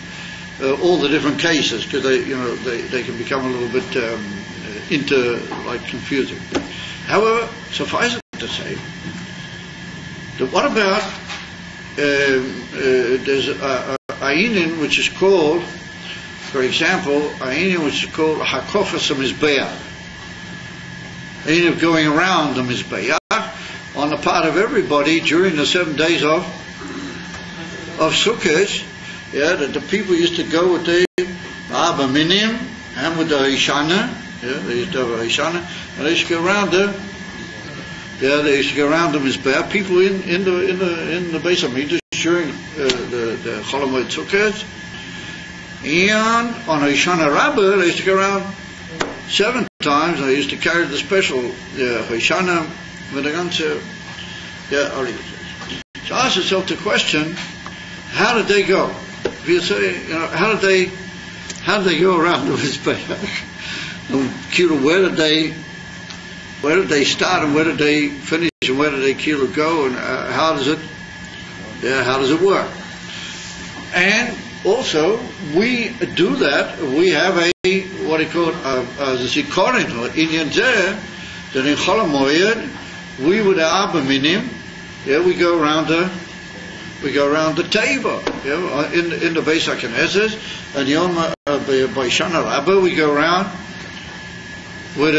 all the different cases, because they can become a little bit confusing. However, suffice it to say that what about there's a ainin which is called, for example, ainin which is called hakofas mizbeach, ainin of going around the mizbeach on the part of everybody during the 7 days of Sukkot. That the people used to go with the Abba Minim and with the Hishana. They used to have a Hishana, and they used to go around the. They used to go around the Mizbeach. People in the Beis Hamikdash during the Chol Hamoed Sukkot, And on Hoshana Rabbah, they used to go around 7 times. They used to carry the special Hoshana with the ganze. So ask yourself the question: how did they go? If you say, how did they go around the Mizbeach? Where did they start and where did they finish and where did they go and how does it work? And also we do that. We have a what they call the Zikaron or Inyan Zeh that in Chol HaMoed we would have a minim. We go around the table. In the Beis HaKnesses and Yom by Shana Rabbah we go around with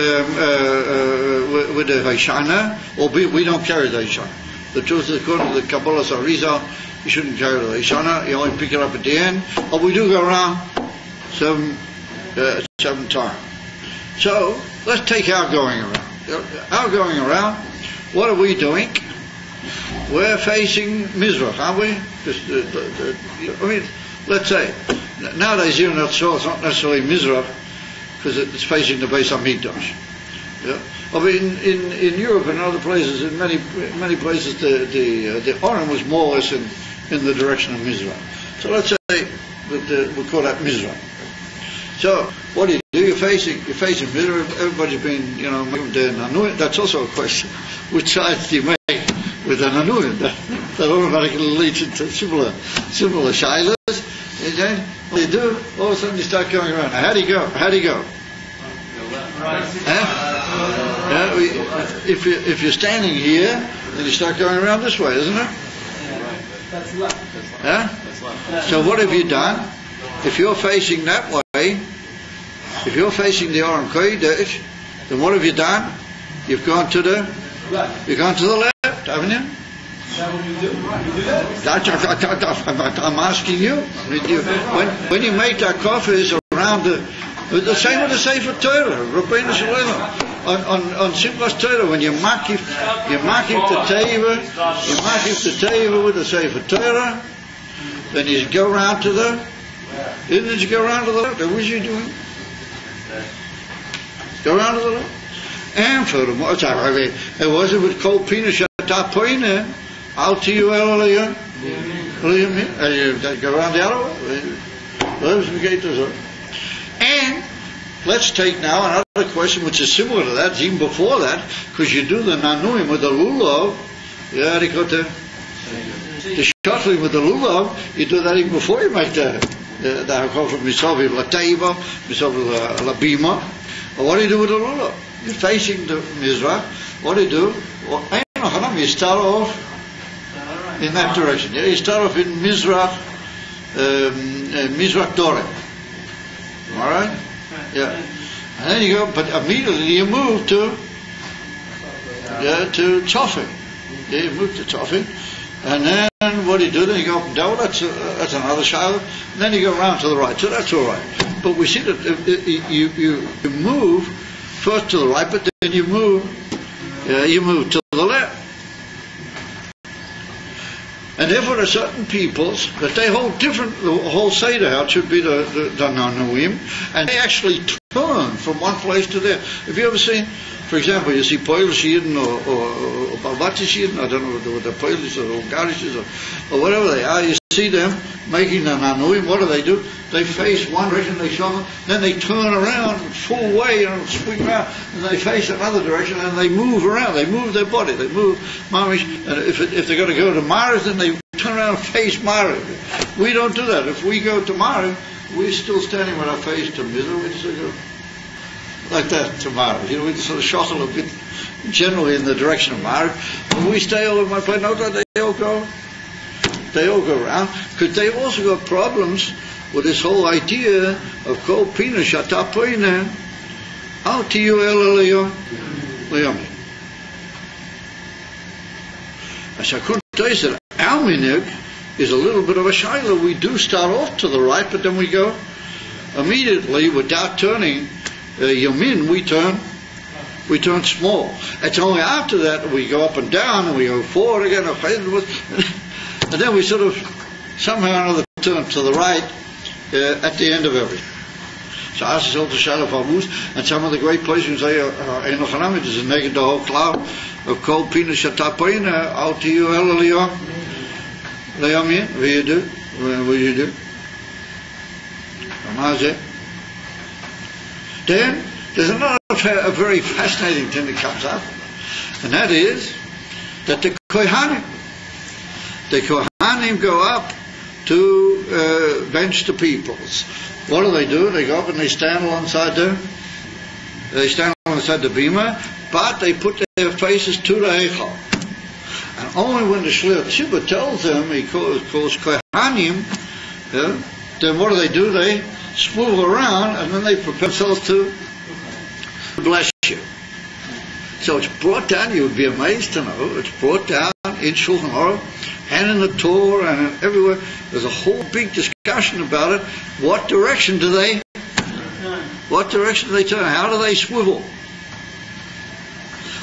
the Hoshana, or we don't carry the Hoshana. The truth is, according to the Kabbalah Arizal, you shouldn't carry the Hoshana. You only pick it up at the end. But we do go around 7 times. So let's take our going around. Our going around. What are we doing? We're facing Mizrach, aren't we? Let's say nowadays here in Eretz it's not necessarily Mizrach, because it's facing the Beis Hamikdash. In Europe and other places, in many places, the Oren was more or less in the direction of Mizrach. So let's say that we call that Mizrach. So what do? You're facing Mizrach. Everybody's been making the Nanuim. That's also a question. Which side do you make with the Nanuim? That automatically leads into similar shilas. And then what do you do? All of a sudden you start going around. How do you go? If you're standing here, then you start going around this way, isn't it? That's left. So what have you done? If you're facing that way, if you're facing the Aron Kodesh, then what have you done? You've gone to the left. You've gone to the left, haven't you? Is that what you do? I'm asking you. When you make that coffee around the same with the Sefer Torah, Rabbeinu Shalom. On Simchas Torah, when you makif the teva with the Sefer Torah, then you go around to the. Didn't you go around to the left? What was you doing? Go around to the left. And furthermore, it wasn't with Kol Pina Shatapoine. Out to you, go around the other way. And let's take now another question which is similar to that, even before that, because you do the Nanuim with the Lulav, they got the shuttling with the Lulav, you do that even before you make the Hakol from Misovi Lateva, Misovi Labima. But what do you do with the Lulav? You're facing the Mizrach. What do you do? You start off in that direction. You start off in Mizrach Dorem. All right? Yeah. And then you go, but immediately you move to Tzofi. You move to Tzofi. And then what do you do? Then you go up and down. That's another shadow. And then you go around to the right. So that's all right. But we see that you move first to the right, but then you move to the left. And therefore there are certain peoples that they hold different, the whole Seder, how it should be the Nanuim, and they actually turn from one place to there. Have you ever seen, for example, you see Polish Yidden or Balvatish Yidden, I don't know what the Polish or Ungarish is or whatever they are, you see them making the Nanuim. What do? They face one direction, they show them, then they turn around full way and swing around, and they face another direction, and they move around, they move their body, they move Mamish, and if they're going to go to Mariv, then they turn around and face Mariv. We don't do that. If we go to Mariv, we're still standing with our face to Mizrach, we just go like that to Mariv. We just sort of shuttle a bit generally in the direction of Mariv, but we stay over my place. No, they all go around, because they've also got problems with this whole idea of Kol Pina Shatapoine Al Tiyu El Leyomi. As I couldn't tell you, our minhag is a little bit of a shaila. We do start off to the right, but then we go immediately without turning Yamin. We turn small. It's only after that we go up and down and we go forward again, and then we sort of somehow or another turn to the right at the end of everything. So ask yourself the shadow of Avus, and some of the great places say, Enoch is a negative the whole cloud of Kol Pina Shatapoina, out to you, Elelio. Leomin, what you do? What you do? Then, there's another a very fascinating thing that comes up, and that is that the Kohanim go up to bench the peoples. What do? They go up and they stand alongside the bima, but they put their faces to the Heichal. And only when the Shliach Tzibur tells them, he calls Kohanim, then what do? They swivel around and then they prepare themselves to bless you. So it's brought down, you would be amazed to know, it's brought down in Shulchan Aruch and in the Torah and in everywhere. There's a whole big discussion about it. What direction do they turn? How do they swivel?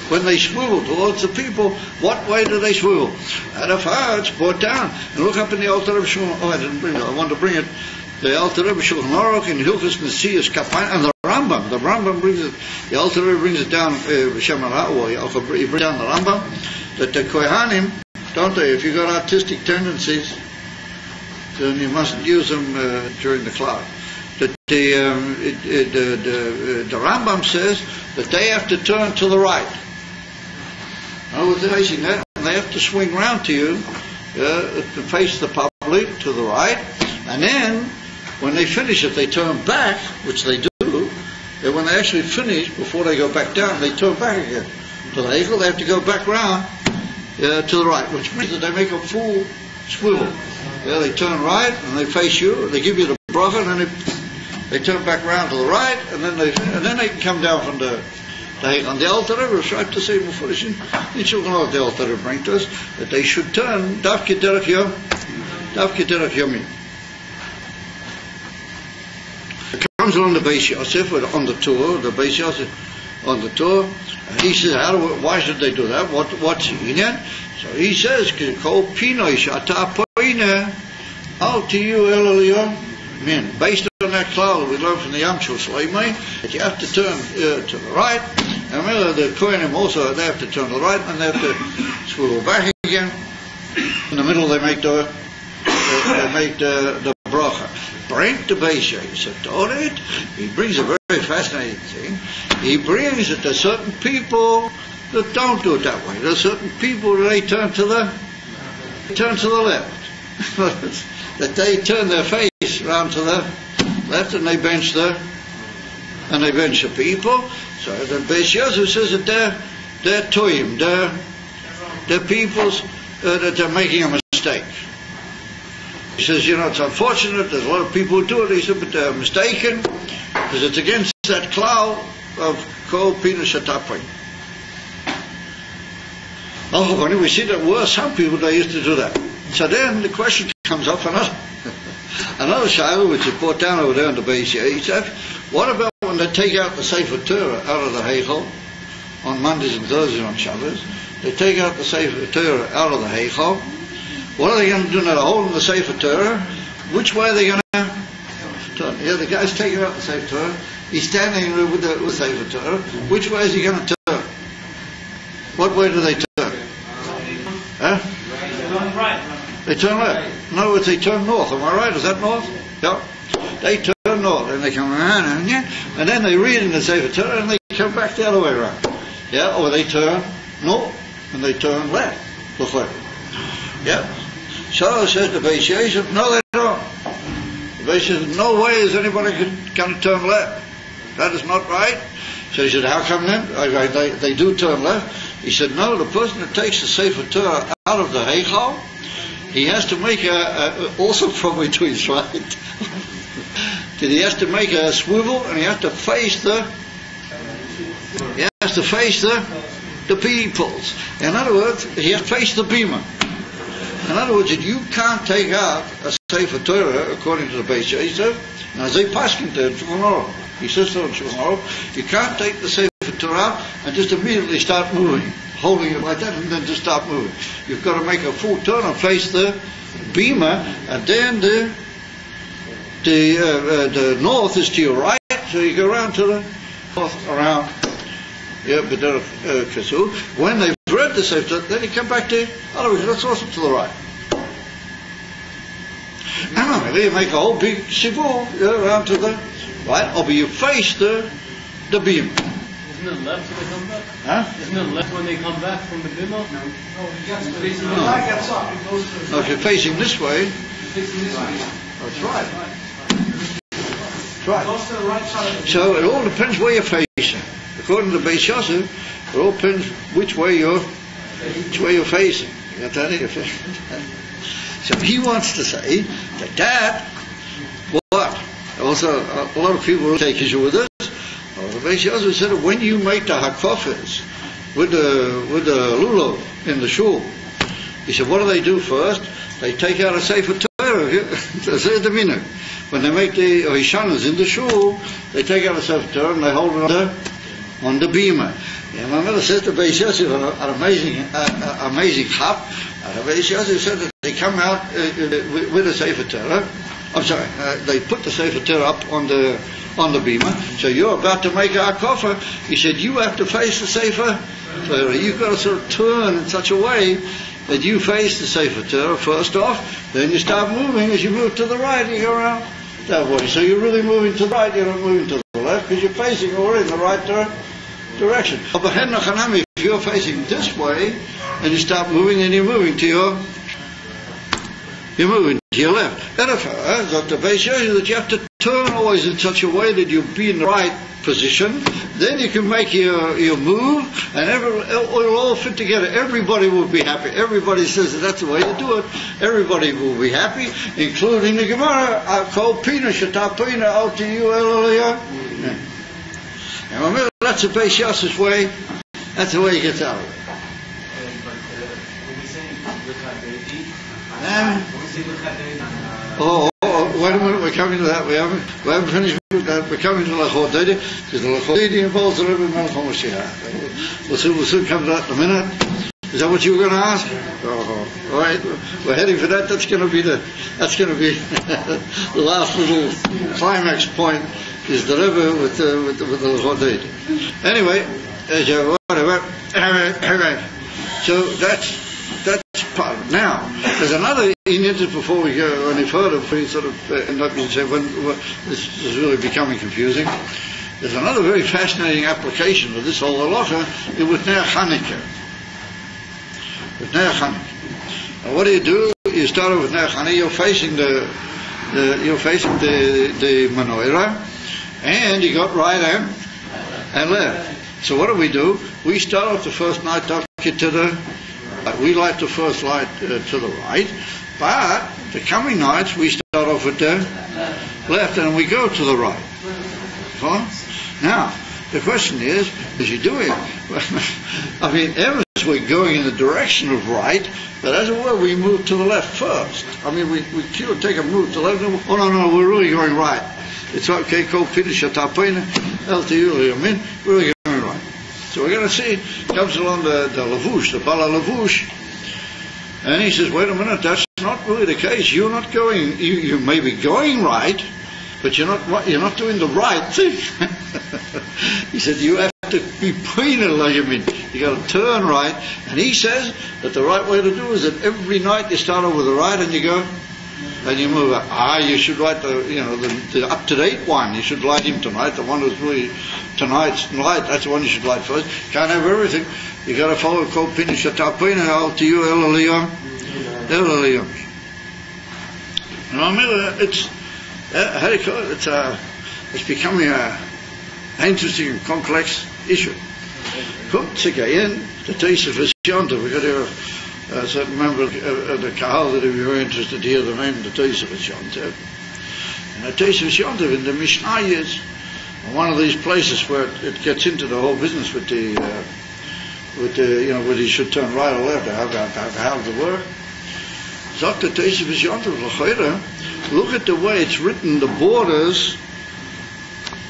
When they swivel towards the people, what way do they swivel? Out of far, it's brought down. And look up in the Alter Rebbe Shulchan. I didn't bring it. I wanted to bring it. The Alter Rebbe Shulchan Aruch in Hilchos Mesias Kapain, and the Rambam. The Rambam brings it. The Alter Rebbe brings it down. He brings down the Rambam that the Kohanim, don't they? If you've got artistic tendencies, then you mustn't use them during the cloud. That the Rambam says that they have to turn to the right. Now, they're facing that, and they have to swing round to you to face the public to the right, and then when they finish it, they turn back, which they do. And when they actually finish, before they go back down, they turn back again to the Heichal. They have to go back round to the right, which means that they make a full swivel. They turn right and they face you, and they give you the bracha, and then they turn back round to the right, and then they can come down from the Heichal. And the Alter Rebbe was right to say before this in Shulchan Aruch, the Alter Rebbe bring to us that they should turn Davke Derech Yomin. It comes along the Beis Yosef on the tour. The Beis Yosef on the tour. And he says, why should they do that? What's in it? So he says, Kol Pinoi Shata Poine, out to you, Elelio. Based on that cloud we learned from the Yamshul Shleimai, that you have to turn to the right. And the Kohanim also, they have to turn to the right, and they have to swivel back again. In the middle, they make the bracha. Bring the Beis Yosef Torah. He brings a very fascinating thing. He brings that there's certain people that don't do it that way. There's certain people that they turn to the left. That they turn their face round to the left, and they bench the people. So the Beis Yosef says that they're toyim, they're peoples that they're making a mistake. He says, it's unfortunate, there's a lot of people who do it. He said, but they're mistaken, because it's against that cloud of Kol Pina Shatapoin. Oh, when we see that were some people that used to do that. So then the question comes up, another shayla which is brought down over there in the Beis Yosef. What about when they take out the Sefer Torah out of the Heichal on Mondays and Thursdays on Shabbos? They take out the Sefer Torah out of the Heichal. What are they going to do now? They're holding the Sefer Torah. Which way are they going to turn? Yeah, the guy's taking out the Sefer Torah. He's standing with the Sefer Torah. Which way is he going to turn? What way do they turn? Huh? They turn left. In other words, they turn north. Am I right? Is that north? Yeah. They turn north, and they come around, and then they read in the Sefer Torah, and they come back the other way around. Yeah, or they turn north, and they turn left. Yeah. So says the Beis Yosef, no, they don't. The Beis Yosef, no way is anybody going to turn left. That is not right. So he said, how come then? They do turn left. He said, no, the person that takes the Sefer Torah out of the Heichal, he has to make also probably to his right. He has to make a swivel, and he has to face the peoples. In other words, he has to face the bima. In other words, if you can't take out a Sefer Torah according to the Beis Yosef, now they paskin to Shulchan Aruch. He says to Shulchan Aruch, you can't take the Sefer Torah out and just immediately start moving, holding it like that, and then just start moving. You've got to make a full turn and face the bima, and then The north is to your right, so you go around to the north, around. Yeah, B'derech Kasu. When they've read the Sefer, then you come back to otherwise that's also to the right. And you make a whole big sivur around to the right, or you face the beam. Isn't it left when they come back? Huh? Isn't it left when they come back from the bima? No. No, if you're facing this way, Facing this way. that's right. That's right. So it all depends where you're facing. According to Beis Yosef, it all depends which way you're facing. You got that? So he wants to say that what? Also, a lot of people take issue with this. The Beis Yosef said that when you make the hakofes with the lulav in the shul, he said, what do they do first? They take out a sefer Torah. When they make the hishanas in the shul, they take out a sefer Torah and they hold it on the bima. And my mother said to Beis Yosef an amazing chap. The Beis Yosef said that they come out with a sefer Torah. I'm sorry, they put the sefer Torah up on the bima. So you're about to make a hakofa. He said you have to face the sefer Torah. You've got to sort of turn in such a way that you face the sefer Torah first off. Then you start moving. As you move to the right, you go around that way. So you're really moving to the right. You're not moving to the left because you're facing already in the right direction. But if you're facing this way and you start moving, then you're moving to your left. Dr. Beis Yosef, that you have to turn always in such a way that you'll be in the right position. Then you can make your move, and it'll all fit together. Everybody will be happy. Everybody says that that's the way to do it. Everybody will be happy, including the Gemara. Kol pina shetapina al tiyu eloliyah. And remember, that's the Beis Yosef's way. That's the way he gets out of it. Wait a minute, we're coming to that. We haven't finished with that. We're coming to Lachot Deidi, because the Lachot Deidi involves the Rebbe Melech HaMashiach. We'll soon come to that in a minute. Is that what you were going to ask? All right, we're heading for that. That's going to be the last little climax point. Is the Rebbe with the Lachot Deidi. Anyway, whatever. So that's part of it. Now, there's another Indian, before we go any further, we sort of end up and say, when this is really becoming confusing. There's another very fascinating application of this whole halacha with Ner Chanukah. With Ner Chanukah. Now, what do? You start off with Ner Chanukah. You're facing the menorah, and you got right and left. So what do? We start off the first night to the. We light the first light to the right, but the coming nights we start off at the left and we go to the right. Now, the question is, as you do it, I mean, ever since we're going in the direction of right, but as it were, we move to the left first. I mean, we take a move to the left, and no, we're really going right. It's okay, we're really going right. So we're going to see, comes along the Lavush, the Bala Lavush, and he says, wait a minute, that's not really the case. You're not going, you may be going right, but you're not doing the right thing. He said, you have to be penal, you got to turn right, and he says that the right way to do is that every night you start over the right and you go, and you move up. You should light the up-to-date one. You should light him tonight. The one who's really tonight's light, that's the one you should light first. Can't have everything. You got to follow Kol Pina Shatapina Al Tiyu Elaliyah. And I remember it's becoming an interesting and complex issue. Again, the taste of his yonder. We got here a certain member of the Kahal that would be very interested to hear the name of the Teis of Yontev. And the Teis of Yontev in the Mishnah is one of these places where it gets into the whole business with the whether you should turn right or left, how to work. Zot the Teis of Yontev l'chayra. Look at the way it's written. The borders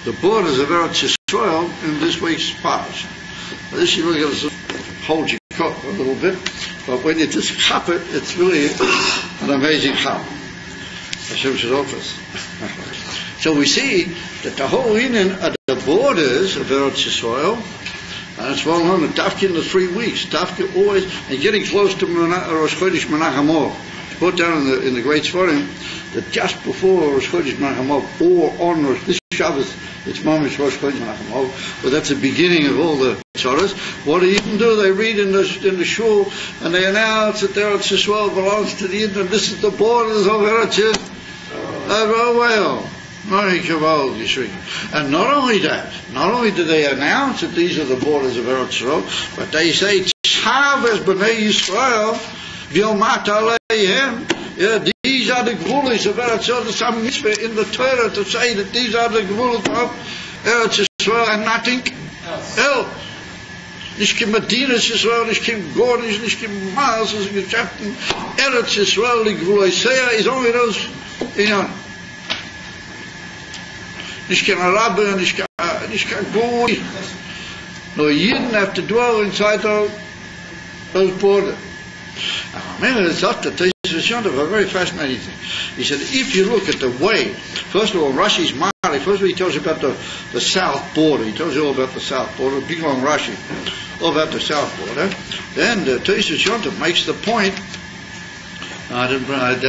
of Eretz Yisrael in this week's parsha. This you really got to hold your cup a little bit. But when you just chop it, it's really an amazing chop. Hashem's office. So we see that the whole Indian are the borders of Eretz Yisrael, and it's well known that Tafka in the 3 weeks, Tafka always, and getting close to Rosh Chodesh Menachem Av. It's put down in the Great Sforim that just before Rosh Chodesh Menachem Av, or on this Shabbos, it's Mamish Rosh Chodesh Menachem Av, but that's the beginning of all the Tzoros. What do you even do? They read in the shul, and they announce that Eretz Yisrael belongs to the Indian, and this is the borders of Eretz Yisrael. And not only that, not only do they announce that these are the borders of Eretz Yisrael, but they say, Tzav B'nei Yisrael, V'yomat Aleihem. These are the Gvulis of Eretz Yisrael. There's some mitzvah in the Torah to say that these are the Gvulis of Eretz Yisrael and nothing else. Nicht kein Medinas Yisrael, nicht kein Gornisch, nicht kein Maas, es ist Geschäften. Eretz Yisrael, die Gvulisea, is only those, nicht kein Araber, nicht kein Guri. No, Yidden have to dwell inside those borders. Remember, it's up to a very fascinating thing. He said, if you look at the way, first of all, Rashi's Mari, first of all, he tells you about the south border. He tells you all about the south border, big long Rashi, all about the south border. Then the Tesis Yontav makes the point. I forgot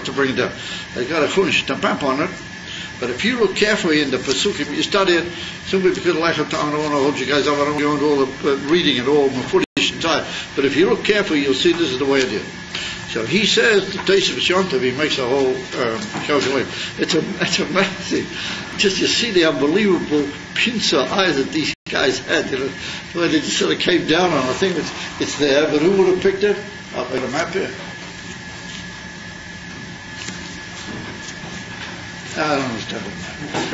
to bring it down. They got a Chunish Tampamp on it. But if you look carefully in the Pesukim, you study it, simply because of lack of time, I don't want to hold you guys up, I don't go into all the reading and all the footage and time. But if you look carefully, you'll see this is the way it is. So he says, the Tesis Yontav, he makes a whole calculation. It's amazing. Just you see the unbelievable pincer eyes that these guys had, you know, where they just sort of came down on. I think it's there, but who would have picked it? I'll put a map here. I don't understand it.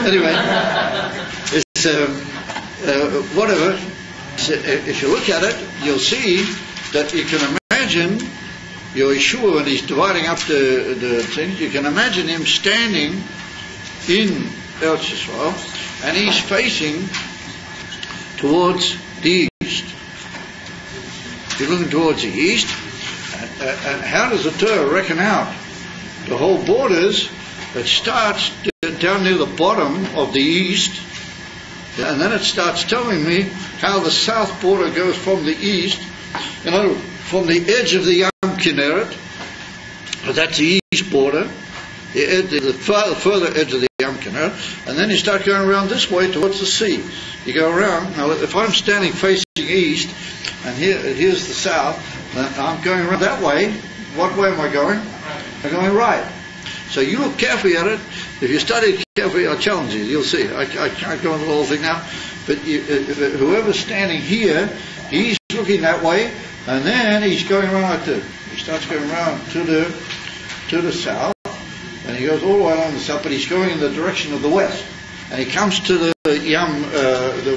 Anyway, it's whatever. So, if you look at it, you'll see that you can imagine Yeshua when he's dividing up the things. You can imagine him standing in Eretz Yisrael, and he's facing towards the east. You're looking towards the east, and how does the Torah reckon out the whole borders? It starts down near the bottom of the east, and then it starts telling me how the south border goes from the east, you know, from the edge of the Yam Kinneret, that's the east border, the further edge of the Yam Kinneret, and then you start going around this way towards the sea. You go around, now if I'm standing facing east, and here's the south, and I'm going around that way, what way am I going? I'm going right. So you look carefully at it. If you study it carefully, I'll challenge you. You'll see. I can't go into the whole thing now. But whoever's standing here, he's looking that way, and then he's going around like this. He starts going around to the south, and he goes all the way along the south, but he's going in the direction of the west. And he comes to the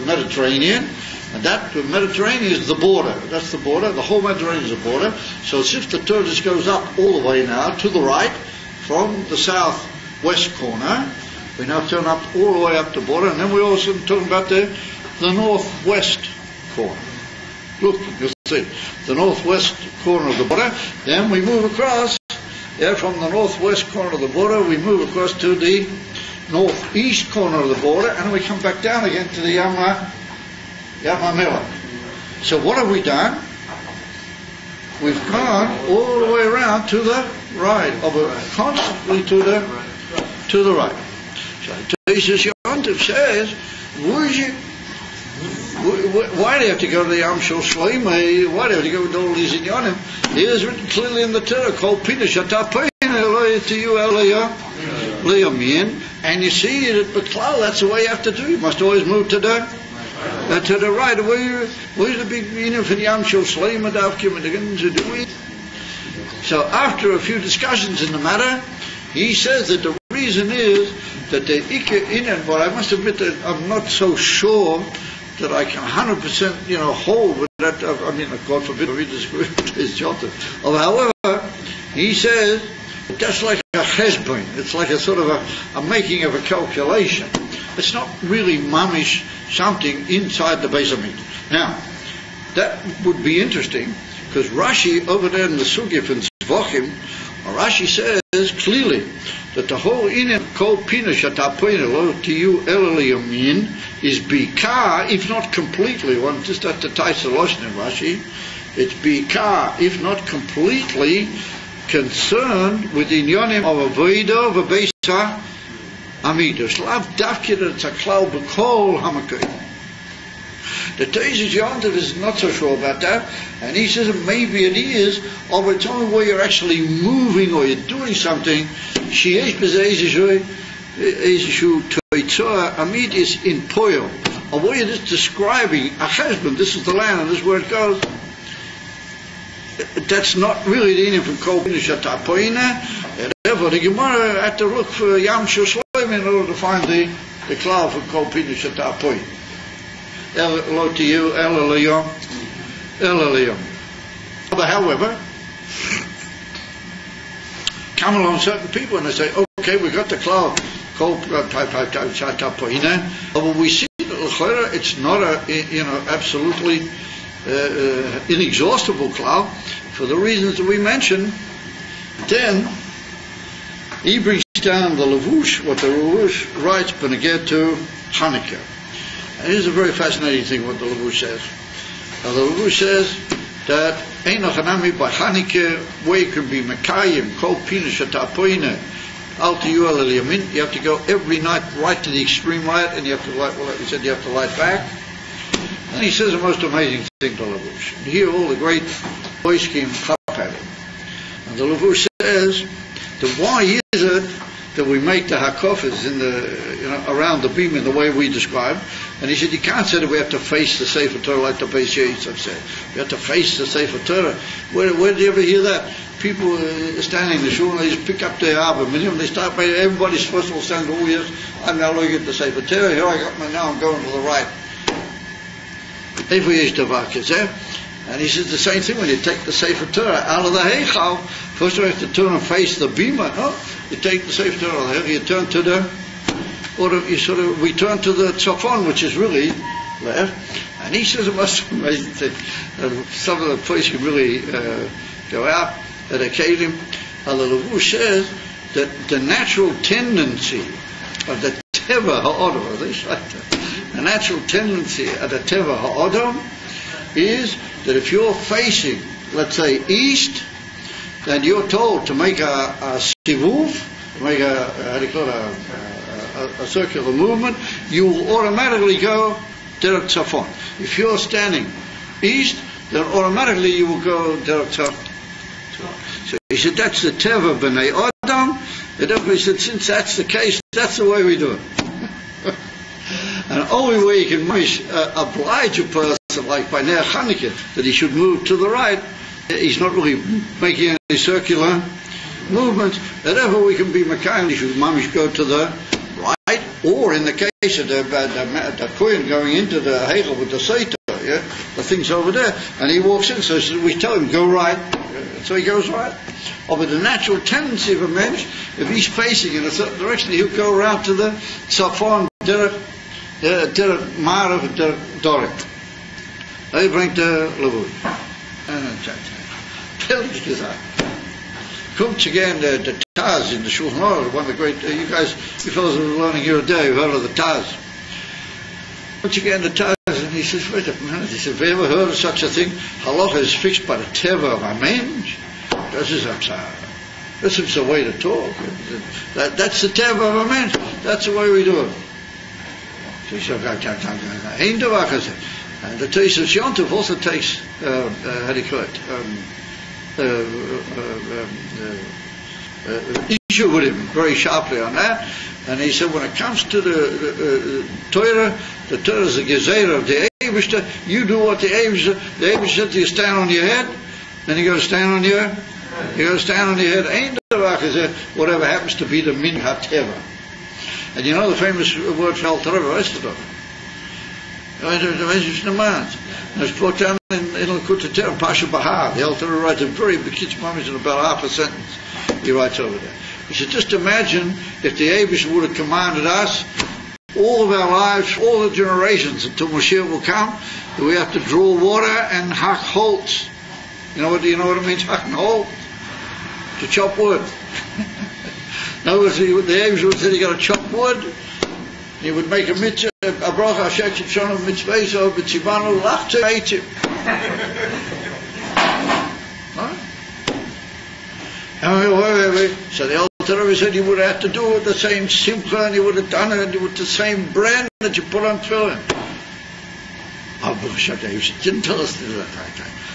Mediterranean, and the Mediterranean is the border. That's the border. The whole Mediterranean is a border. So it's if the Torah just goes up all the way now to the right, from the southwest corner, we now turn up all the way up the border, and then we're also talking about the northwest corner. Look, you'll see, the northwest corner of the border. Then we move across, from the northwest corner of the border, we move across to the northeast corner of the border, and we come back down again to the Yam HaMelech. So what have we done? We've gone all the way around to the right, constantly to the right. So Tesis Yontav says, why do you have to go to the Yam Shel Shleimah? Why do you have to go to all these inyanim? It is written clearly in the Torah, called Pina Shatapein Leyamin, and you see that Beklal, that's the way you have to do. You must always move to the right. Where's the big meaning for the Yam Shel Shleimah Davkim to do it? So after a few discussions in the matter, he says that the reason is that the Ika Inan, but I must admit that I'm not so sure that I can 100% hold with that. I mean, God forbid I disagree with his Yontav. However, he says that's like a cheshbon. It's like a sort of a making of a calculation. It's not really mamish something inside the Beis Hamikdash. Now, that would be interesting, because Rashi over there in the Sugif and Zvachim Rashi says clearly that the whole inyan kol pina shatapoina lo tiyu elaliyamin is bika, if not completely. One just have to tie the lotion in Rashi. It's bika, if not completely, concerned with the inyanim of avodah v'beisa amidos. Lav davkid it's a klal b'kol hamakoy. The Teisus Yontav is not so sure about that, and he says maybe it is, or it's only where you're actually moving or you're doing something. Sheyesh b'zeh eizeshu toitzah amid is in poyo, or where you're just describing a husband. This is the land, and this is where it goes. That's not really the inyan from kol pina shatapoina. Therefore, the Gemara had to look for Yam Shloim in order to find the klal for kol pina shatapoina. Lo to you, Elaliyom. But however, come along certain people and they say, okay, we got the cloud, but we see that it's not a, absolutely inexhaustible cloud for the reasons that we mentioned. Then he brings down the Levush, what the Levush writes, Beneged to Hanukkah. And here's a very fascinating thing what the Levush says. Now, the Levush says that Eino Hanami by Hanukkah, where you can be Mekayim, Kol Pina Shatapoina, Al Tiyu Al Yamin, you have to go every night right to the extreme right, and you have to light, well, like we said, you have to light back. And he says the most amazing thing to Levush. And here all the great Poiskim clap at him. And the Levush says that why is it that we make the hakofas in the, around the beam in the way we described. And he said, you can't say that we have to face the Sefer Torah like the Beis Yosef said. We have to face the Sefer Torah. Where did you ever hear that? People standing in the shul and they just pick up their arbor minimum. They start by everybody's first of all standing, oh yes, I'm now looking at the Sefer Torah. Here I got my, now I'm going to the right. And he says the same thing when you take the Sefer Torah out of the Heichal. First you have to turn and face the bima. No, you take the Sefer Torah, you turn to the, we turn to the tzafon, which is really left. And he says the most amazing thing. Some of the places can really go out at a kelim. And the Levush says that the natural tendency of the teva ha'odom, the natural tendency of the teva ha'odom is that if you're facing, let's say, east, then you're told to make a sivuv, make a circular movement, you will automatically go derek tzafon. If you're standing east, then automatically you will go derek tzafon. So he said that's the teva b'nei adam. And he said since that's the case, that's the way we do it. And the only way you can oblige a person, like by Ner Chanukah, that he should move to the right, he's not really making any circular movements. Whenever we can be Mekayim, he should mamish go to the right, or in the case of the Kohen going into the Heichel with the Seitor, the thing's over there, and he walks in, so we tell him, go right, so he goes right. Or with the natural tendency of a mensch, if he's facing in a certain direction, he'll go around to the Safon, Derek Marav, Derek Dorik. They bring the Levush. Pellig gesagt. Kommt again the Taz in the Shulchan Aruch, one of the great, you fellows who are learning here today, you've heard of the Taz. Kommt again the Taz, and he says, wait a minute, he said, have you ever heard of such a thing? Halacha is fixed by the teva of a mensch. This is the way to talk. That's the teva of a mensch. That's the way we do it. So he said, and the Teisus Yontav also takes, how do you call it, issue with him very sharply on that. And he said, when it comes to the Torah is the Gezeira of the Eibishter. You do what the Eibishter says, you stand on your head, then you got to stand on your head. Ain't the whatever happens to be the min hateva. And you know the famous word for Alter Rebbe, it's brought down in L'Kutei Torah, Pasha Bahar. The Alter Rebbe writes a very bekitz mamish in about half a sentence. He writes over there. He said, just imagine if the Eibush would have commanded us, all of our lives, all the generations until Mashiach will come, that we have to draw water and hack holts. You know what it means, hack and holt? to chop wood. In other words, the Abishur said you got to chop wood. He would make a mitzvah, a bracha, shek shonu mitzvah, so b'tzivanu lachte eitim. So the Alter Rebbe said you would have to do it with the same simcha, and you would have done it with the same brand that you put on tefillin. He didn't tell us to do that.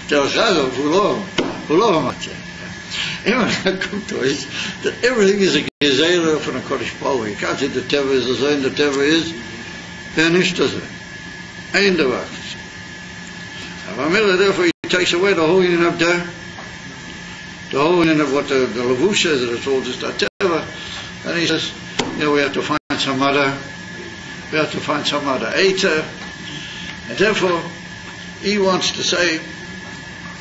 Tell us that everything is a gezerah from a Kodesh Baruch Hu. You can't say the Teva is a zayin, the Teva is nicht a zayin. Ein davar. Therefore he takes away the whole union of the whole union of what the Levush says, that it's all just a Teva. And he says, we have to find some other Eiter. And therefore, he wants to say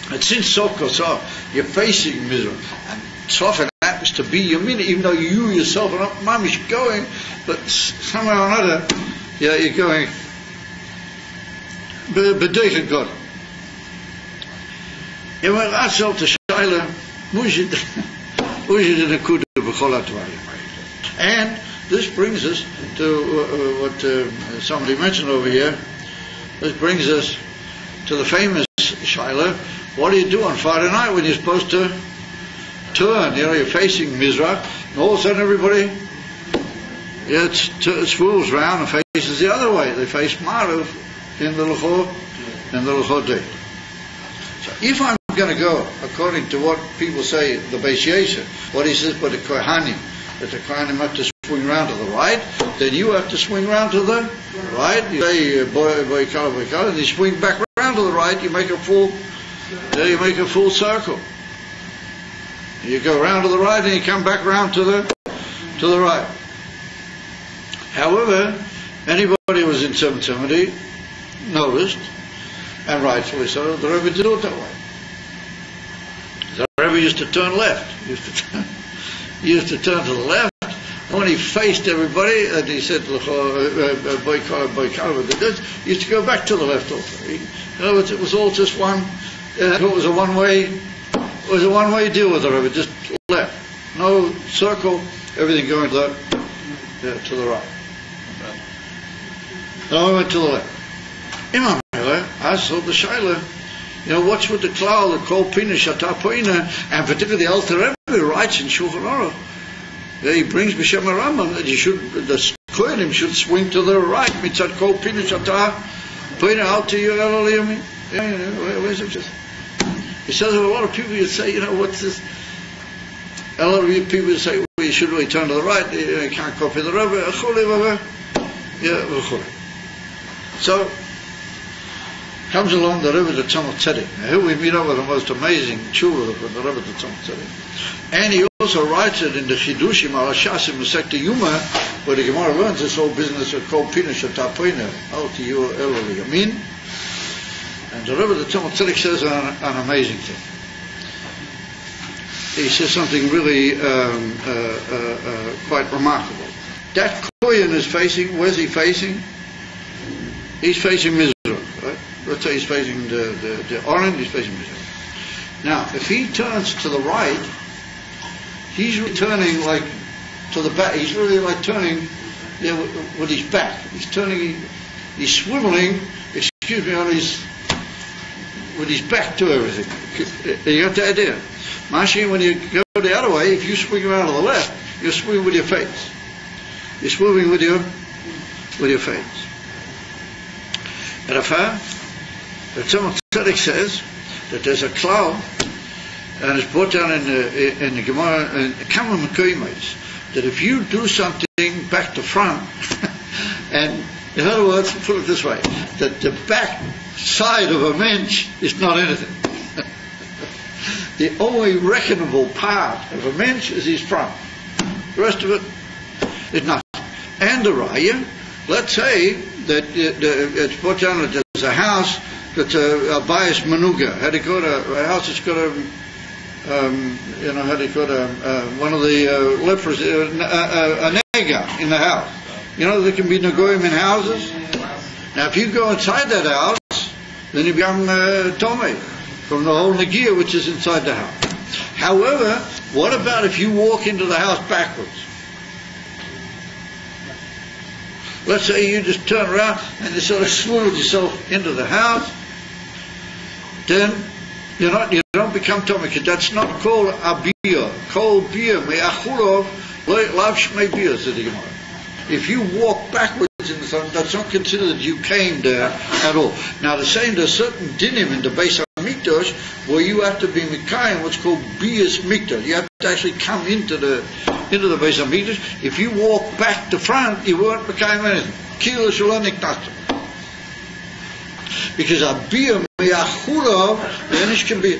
that since Sokosah, you're facing Mizrah, and Tzofan happens to be your minute, even though you yourself are not mamish going, but somehow or another, you're going B'deichen God. And when I saw the Shaila, and this brings us to what somebody mentioned over here. This brings us to the famous Shaila. What do you do on Friday night when you're supposed to turn? You're facing Mizrach, and all of a sudden everybody it swirls round and faces the other way. They face Marav in the L'chor Day. So if I'm going to go according to what people say, the Beis Yosef, what he says by the Kohanim, that the Kohanim have to swing round to the right, then you have to swing round to the right. You say boy color, and you swing back round to the right. You make a full circle. You go round to the right and you come back round to the right. However, anybody who was in 770 noticed, and rightfully so, the Rebbe did it that way. The Rebbe used to turn left. He used to turn to the left. And when he faced everybody, and he said, he used to go back to the left also. In other words, it was all just one. It was a one-way deal with the Rebbe, just left, no circle, everything going to the right. And I went to the left. Imam I saw the Shaila. What's with the cloud, the Kol Pina Shata Poina, and particularly the Alter Rebbe writes in Shulchan Aruch. He brings B'Shem Rambam that the Kohanim should swing to the right. Mitzat Kol Pina Shata Poina Alter Yoel Yamin. Where's it? He says a lot of people would say, what's this? A lot of people would say, well, you should really turn to the right. You can't copy the Rebbe. So comes along the Rebbe to Tzemach Tzedek. Now here we meet up with the most amazing tshuva from the Rebbe to Tzemach Tzedek. And he also writes it in the Chidushim al Shas in Masechta Yuma, where the Gemara learns this whole business of Kol Pina Shata Poina Al Tiyu El Yamin. And the Rebbe to Tzemach Tzedek says an amazing thing. He says something really quite remarkable. That Kohen is facing, where's he facing? He's facing Mizrach, right? Let's say he's facing the Oren, he's facing Mizrach. Now, if he turns to the right, he's really turning like to the back. He's really like turning with his back. He's turning, he's swiveling, with his back to everything. You got the idea? Mashi, when you go the other way, if you swing around to the left, you swing with your face. You're swiveling with your face. And the Tzemach Tzedek says that there's a cloud, and it's brought down in the Gemara in Kama Mekoyimos, that if you do something back to front, and in other words, put it this way, that the back side of a mensch is not anything. The only reckonable part of a mensch is his front. The rest of it is nothing. And the raya, let's say that it's put down that there's a house that's a bias manuga. How do you call it? A house that's got a, how do you call it? One of the lepers, a nega in the house. There can be negoim in houses. Now, if you go inside that house, then you become tomei from the whole negia which is inside the house. However, What about if you walk into the house backwards? Let's say you just turn around and you sort of swivel yourself into the house. Then you don't become Tomik. That's not called a beer. Called beer. If you walk backwards in the sun, that's not considered that you came there at all. Now the same, there's certain dinim in the Beis HaMikdash where you have to be Mikayim, what's called Bias Mikdash. You have to actually come into the Beis HaMikdash. If you walk back to front, you weren't Mikayim anything. Kilo Shalonik Natam. Because a beer meyachurav, then it can be.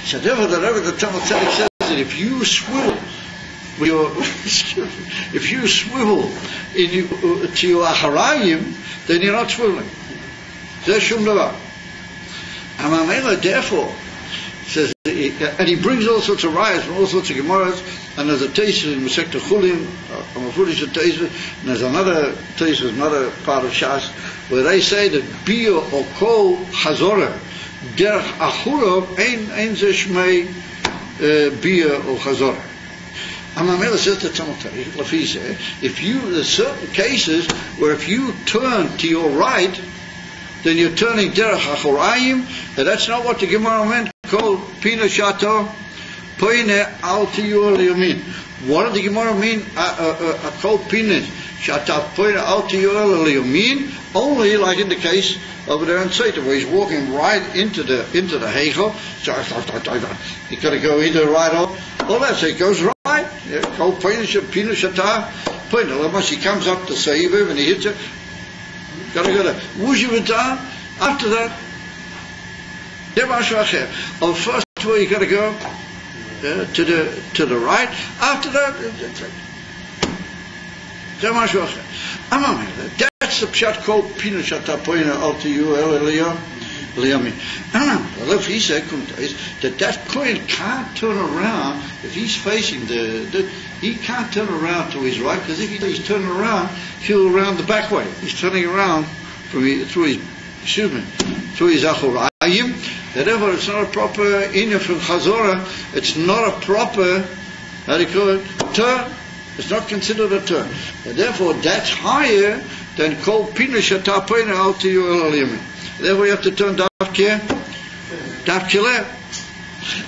So therefore, the Talmud Tzedek says that if you swivel to your acharayim, then you're not swiveling. There's shum davar. And therefore says, and he brings all sorts of riots from all sorts of gemaras, and there's a taste in Masechta Chulin, a foolish taste, and there's another taste, another part of Shas, where they say that Bia or Kol Chazorah, Derech Achurav, Ein Ze Shmei Bia or Chazorah. Amamela says to Talmud Tzedek, there's certain cases where if you turn to your right, then you're turning Derech Achorayim, and that's not what the Gemara meant, called Pina Shato, Poine Al Tiyur Liyamin. What did the Gemara mean, called Pina Shato, Poine Al Tiyur Liyamin? Only like in the case over there in Satan, where he's walking right into the Hegel. He's got to go either right or left, so he goes right. Called Pina Shato, Poine. Unless he comes up to Seiviv and he hits it. Got to go to Wuzhivita. After that, first where you got to go to the right. After that, that's the pshat called Pina Shatapoina Altiyu Eliyamin. If he said that coin can't turn around if he's facing he can't turn around to his right, because if he's turning around, he'll around the back way. He's turning around through his achorayim. Therefore, it's not a proper inya from chazorah. It's not a proper, how do you call it, turn. It's not considered a turn. And therefore, that's higher than called pina shatapena al tiyu el aliyamin. Therefore, you have to turn dafke left.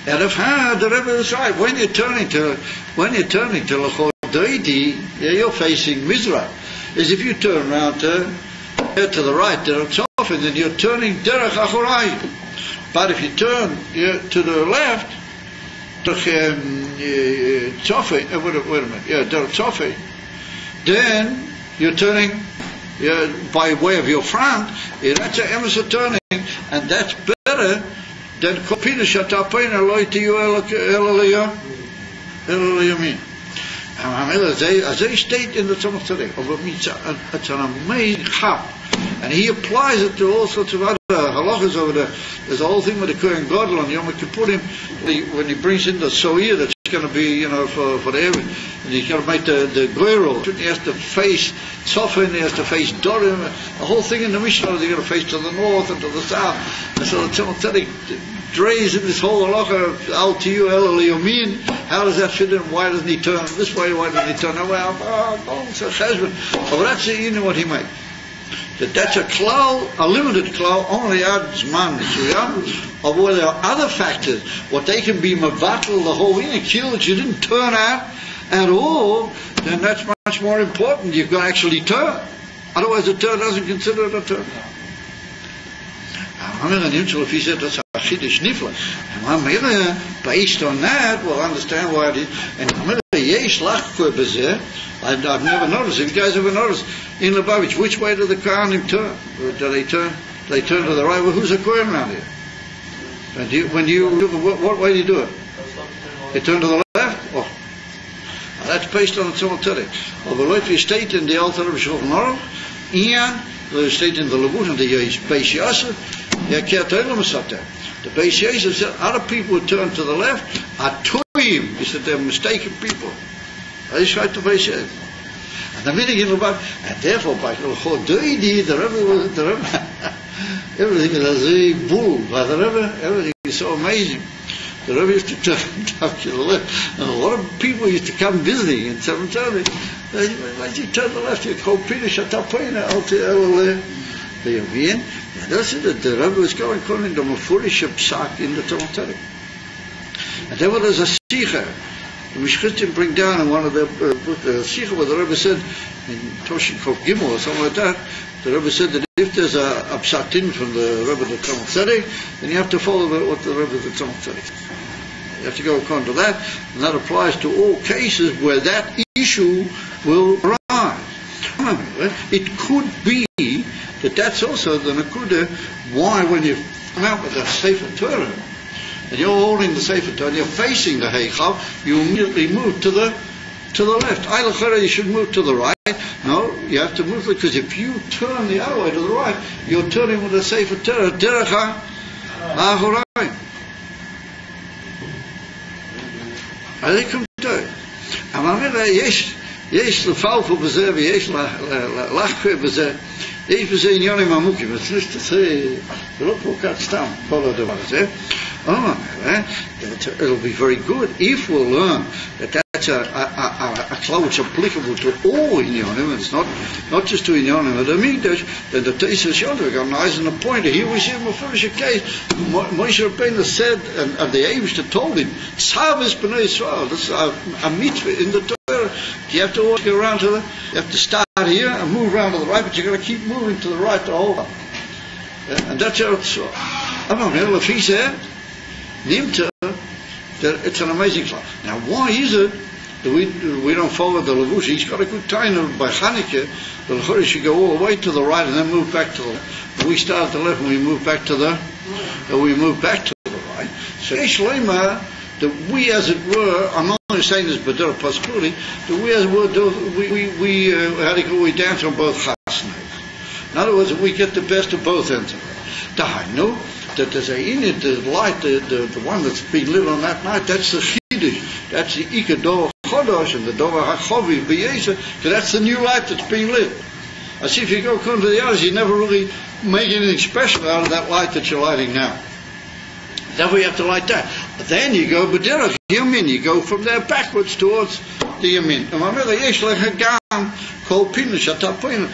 And if the Rebbe is right, when you're turning to Lachor Doidi, you're facing Mizrach. As if you turn around to the right, and then you're turning Derech Achorayim. But if you turn to the left, then you're turning by way of your front. That's an emes turning, and that's better than Kopina Shatapena Loitiyu Eliyamin. As they state in the Talmud Tzedek, it's an amazing chap. And he applies it to all sorts of other halachas over there. There's a whole thing with the Kohen Gadol on Yom Kippurim, when he brings in the soir that's going to be, for the Erev, and he's going to make the goyrol. He has to face Tzofin, he has to face Dorim, the whole thing in the Mishnah is he's going to face to the north and to the south. And so the Talmud Tzedek drays in this whole halacha, Al Tiyu El Eliyamin. How does that fit in? Why doesn't he turn this way? Why doesn't he turn that way? But that's what he makes. That's a klal, a limited klal, only adds man of where there are other factors, what they can be mavatl, the whole thing, kill that you didn't turn out at all, then that's much more important. You've got to actually turn. Otherwise the turn doesn't consider it a turn. If he said that's a chiddush nifla, based on that, we'll understand why it is. And I've never noticed. If you guys ever noticed in Lubavitch, which way do the Kohanim turn? Do they turn? They turn to the right. Well, who's a Kohen around here? And what way do you do it? You turn to the left. Oh, that's based on the Talmud Tzedek. Although if you state in the Alter of Shulchan Aruch, the state in the Levush and the Beis Yosef, the Beis Yosef said other people who turn to the left are toyim. He said they're mistaken people. I tried to Beis Yosef. And the meaning in Lubavitch, and therefore by Chodoidi, the Rebbe, everything is a bull. By the Rebbe, everything is so amazing. the Rebbe used to turn to the left, and a lot of people used to come visiting in 7:30. As you turn to the left, you call Peter Shatapoina out to the Yavien. And that's it, the Rebbe was going according to Mefurish Psak in the Talmud Torah. And then there's a Sikha. The Mishchitim bring down in one of the Sikha where the Rebbe said, in Toshin Chov Gimel or something like that, the Rebbe said that if there's a Psatin from the Rebbe of the Talmud Tzedek, then you have to follow what the Rebbe of the Talmud Tzedek says. You have to go according to that, and that applies to all cases where that issue will arise. It could be that that's also the Nakuda why when you come out with a Sefer Torah, and you're holding the Sefer Torah, and you're facing the Heichav, you immediately move to the left. Either you should move to the right. No, you have to move because if you turn the other way to the right, you're turning with the Sefer Torah. Derech HaAchorayim. אז ich komme durch. Aber mir יש לפלפל בזה ויש לחקור בזה. יש בזה עניונים עמוקים. זה לא כל כך סתם, כל הדבר הזה. It'll be very good if we'll learn that that's a cloud which is applicable to all inyonim. It's not just to inyonim but Amigdash. Then the Teisa Shodra got an eyes and a pointer. Here we see him a foolish case. Moshe Rabbeinu said, and the Eivishter told him, Tzavis b'nei Yisrael. This is a mitzvah in the Torah. You have to walk around you have to start here and move around to the right, but you've got to keep moving to the right the whole time. And that's how it's so. If he said, Nimta, that it's an amazing class. Now, why is it that we don't follow the Levush? He's got a good time by Chanukah. The Levush should go all the way to the right and then move back to the left. We start at the left and we move back to the right. So, Eshlema, that we, as it were, I'm not only saying this, but there are possibility that we, as it were, we dance on both chasnais. In other words, we get the best of both ends of it. Dahainu, that there's in it, the light, the one that's being lit on that night, that's the Chiddush, that's the Ika Dor Chodosh and the Dor HaChovi B'Yesa, because that's the new light that's being lit. I see if you go according to the others, you never really make anything special out of that light that you're lighting now. Therefore you have to light that. But then you go B'derech Yamin, you go from there backwards towards the Yamin. And remember, Yesh Lechagam called Pinush Atapoin.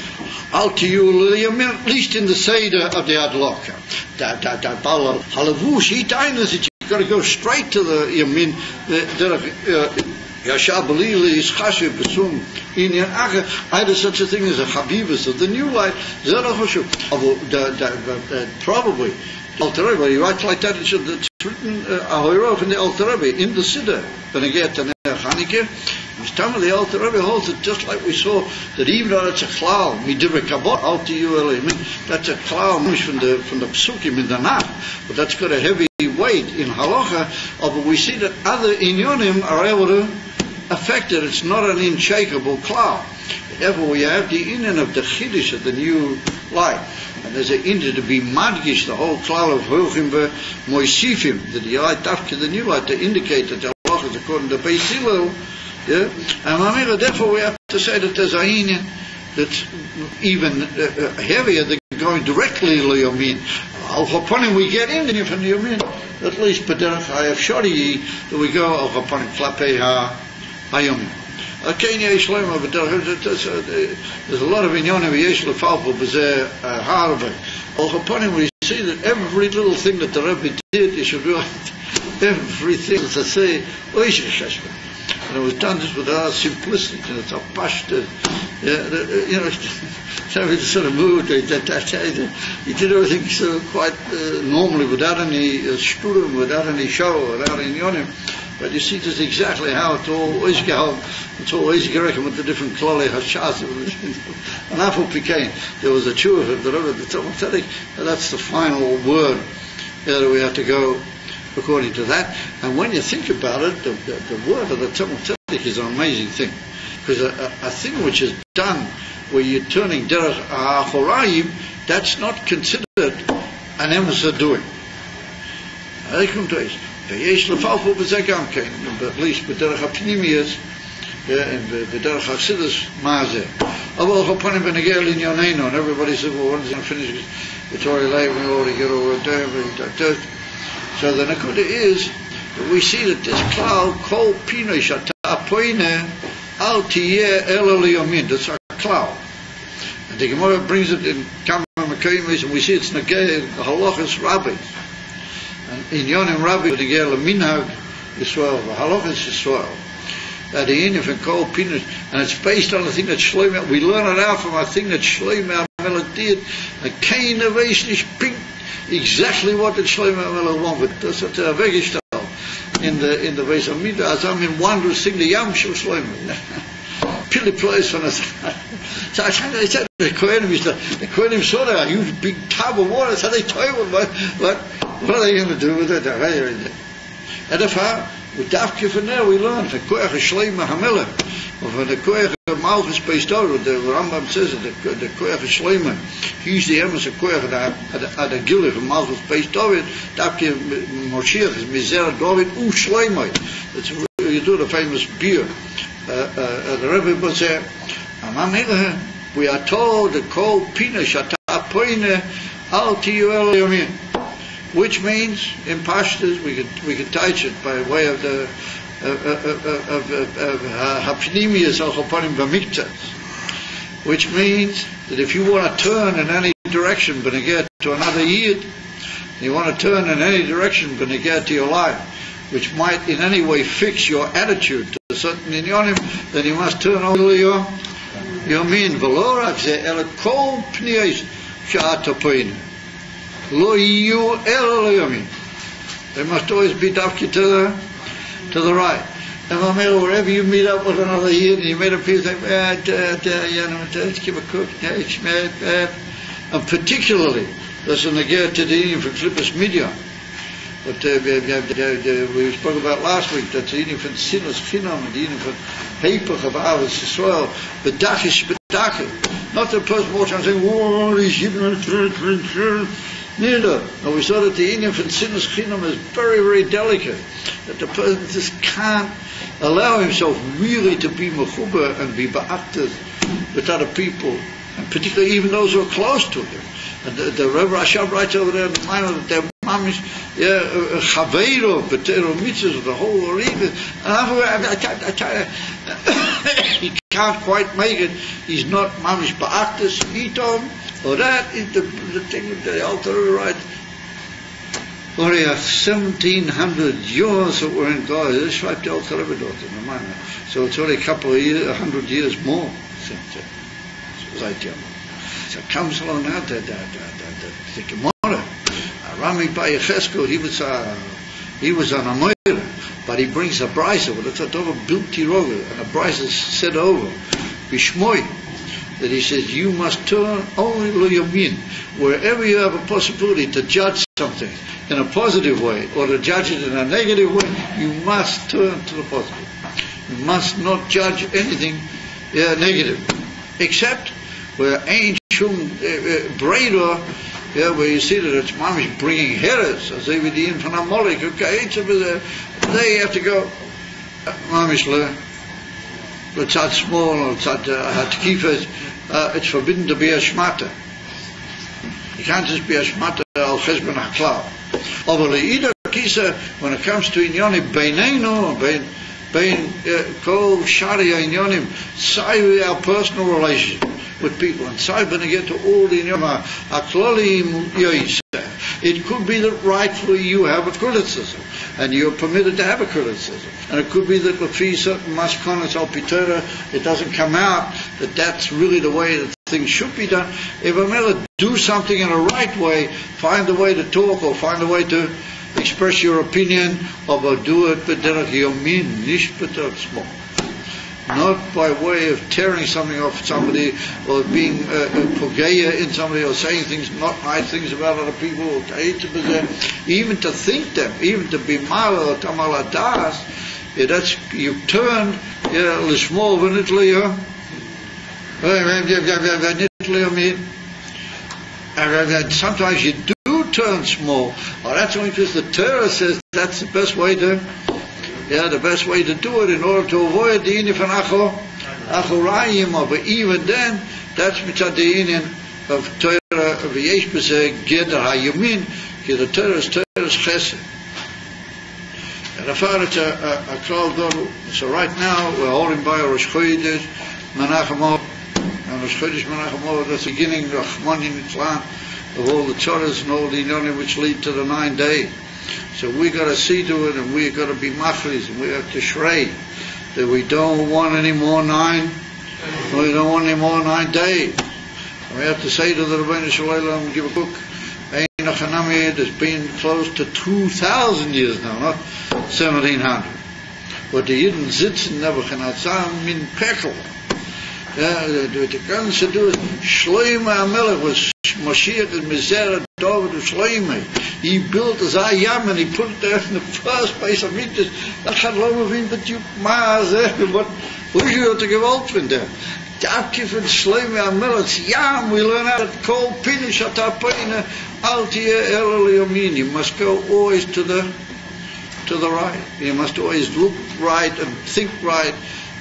Out to you, at least in the Seder of the Adloka. Halavush, eat that you've got to go straight to the Yamin. Yashar Belili is Chashiv Besum Inyan Acha. I had such a thing as a Habibus of the new light. Probably. Alter Rebbe, you write like that, it's written Ahoirov in the Alter Rebbe, in the Siddur. When I get to Chanukah, Mishtam the Alter Rebbe holds it just like we saw, that even though it's a klal, midivre kabot, out to you, that's a klal from the psukim in the Nach, but that's got a heavy weight in halacha, but we see that other inyonim are able to affect it. It's not an unshakable klal. Therefore, we have the inyan of the chiddush of the new light. And there's an inyan to be madgish, the whole klal of hochim moisifim, that the light after the new light to indicate that the halacha is according to Beis Hillel. Yeah? And therefore, we have to say that there's a inyan that's even heavier than going directly to Yomin. Al Chaponim, we get in from the Yomin, at least B'derech HaEfshari, that we go Al Chaponim Klapei HaYomin. There's a lot of inyonim v'yesh lefalpul b'zeh harbe. Al Chaponim, we see that every little thing that the Rebbe did, you should realize everything that they say, oish cheshbon. And it was done just with our simplicity, and it's a pashta. Every sort of mood, he did everything so quite normally, without any shturim, without any show, without any yonim. But you see just exactly how it's always gerechim with the different klolei hashas. And after became, there was a tshuva of the Rebbe, the Talmud Tzedek, and that's the final word that we have to go according to that. And when you think about it, the word of the Talmud Tzedek is an amazing thing. Because a thing which is done where you're turning derech ha'achorayim, that's not considered an emes doing. I come to it. V'yesh lefalpul b'zeh gam kein, at least b'derech ha'pnimiyas, and b'derech ha'chassidus Masei. Aval chaponim b'negel inyoneinu, and everybody said, well, when is it going to finish? It's already late, we already get over it. So the nakuda is we see that this cloud, kol pinoi shatapoine al tiyeh elo liyomin. That's a cloud. And the Gemara brings it in Kama Mekayim, and we see it's negay halachas rabbis. And in Yonim Rabbi, the negay leminhag Yisrael, halachas Yisrael. That the inif and kol pinoi, and it's based on the thing that Shlomo. We learn it out from a thing that Shlomo HaMelech did. A kain aveshnish pink. Exactly what did Shlomo HaMelech want, but that's what Vegesh in the Beis Hamikdash. I mean, wondrous thing, the Yam Shel Shlomo. Pili place from us. So I said the Kohenim saw that a huge big tub of water. So they told him, what are they going to do with it? And if with Dafke from there we learn the Koach Shlomo HaMelech, or the Koach Malchus based over. The Rambam says that the Koach Shlomo, he used the emes of Koach at the Gilif of Malchus based over. Dafke Moshiach is Mizer David U Shlomo. That's you do the famous beer. The Rebbe would say, we are told the kol pina shatapoine al tiyuel yomin, which means in Pashtus we could touch it by way of the hapnimius al chopanim b'miktas, which means that if you want to turn in any direction but get to another yid, you want to turn in any direction but get to your life, which might in any way fix your attitude to a certain inyonim, then you must turn over your mean. V'lorak ze el kol pniyos sha'atapoin lo yiyu el yomin. They must always be dafki to the right. And wherever you meet up with another yid, and you meet up people think, let's give a cook, and particularly there's an agir to the eating for Klippas Midian. But we spoke about last week, that's the eating from Sinas Chinam, and the eating from Hepach of Avos Yisrael, Bedachish Bedachim. Not the person walks around saying, whoa, these Yidden, neither. And we saw that the eating from Sinas Chinam is very, very delicate. That the person just can't allow himself really to be mechuba and be ba'aktas with other people, and particularly even those who are close to him. And the Rebbe Rashab writes over there in the mind that their mamish, chaveiro, betero mitzvahs, the whole arena. He can't quite make it. He's not mamish ba'aktas, itom, or that is the thing that the Alter Rebbe writes. Only 1700 years that we're in God. This is right, the Alter Rebbe does in the mind. So it's only a couple of years, 100 years more since it. So it comes along now the Gemara. Rami Bar Yecheskel, he was on a moira, but he brings a brisa, but it's a over built tiroga, and a brisa said over Bishmoy, that he says you must turn only l'yamin, wherever you have a possibility to judge something in a positive way or to judge it in a negative way, you must turn to the positive. You must not judge anything negative, except where ain't shum breder, where you see that it's mamish bringing heres, as they would in from a molik. Okay, they have to go mamish let's add small, let's add hatkifas. It's forbidden to be a shmata. You can't just be a shmata al cheshbon haklal. Over either kisa, when it comes to inyoni beinenu, bein kol sharia inyonim, say our personal relationship with people, and say when they get to all the inyonim aklolim yoyis. It could be that rightfully you have a criticism, and you're permitted to have a criticism. And it could be that lefi certain maskonos al pitera, it doesn't come out that that's really the way that things should be done. If a mela do something in a right way, find a way to talk or find a way to express your opinion, or do it b'derech yomin, nish b'derech small. Not by way of tearing something off somebody, or being pogeya in somebody, or saying things, not nice things about other people, or even to think them, even to be mal or tamal adas. That's you turn l'shmol v'nitliya. Sometimes you do turn small. Well, that's only because the Torah says that's the best way to. The best way to do it in order to avoid the inyan of achorayim. But even then, that's mitzad the inyan of Torah of yesh b'zeh geder hayamin. The Torah is chesed. And I found it's a cloud done. So right now we're holding by Rosh Chodesh Menachem. And Rosh Chodesh Menachem, that's the beginning of Rachmani Nitzlan, of all the Torahs and all the Inyanim which lead to the 9th day. So we got to see to it, and we got to be machlis, and we have to shrei that we don't want any more 9. We don't want any more 9 days. And we have to say to the Rebbeinu Shalom, give a book. There's been close to 2,000 years now, not 1,700. But the Yidden sitzen Nebuchadnezzar in Pekel. The ganze durch Shlomo HaMelech was Moshiach and Mizera David of Shlomo. He built a Zayam and he put it there in the first place of Midas. Dat gaat lopen vinden dat je maar zeggen, wat hoe je het geweld vindt daar. Dat je van Shlomo HaMelech, Yam, we learn how to call Pinish at Apina, Altia Eleliamin. You must go always to the right. You must always look right and think right.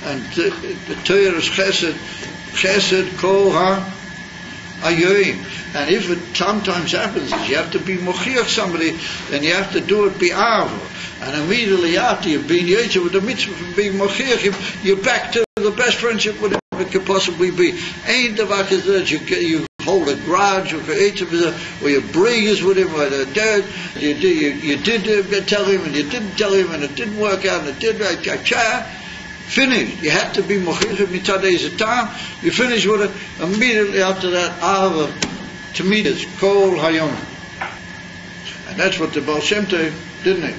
And the Torah is chesed kol ha-ayoim. And if it sometimes happens, you have to be mochiach somebody, then you have to do it bi'ava. And immediately after you've been yetzer with the mitzvah from being mochiach him, you're back to the best friendship with him it could possibly be. Ain't the vak is that you hold a grudge or you breathe with him, or you did tell him and you didn't tell him and it didn't work out and it did finished. You have to be mochiach mitzad time. You finish with it immediately after that. Ava to meet us kol hayom, and that's what the Baal Shem Tov didn't he?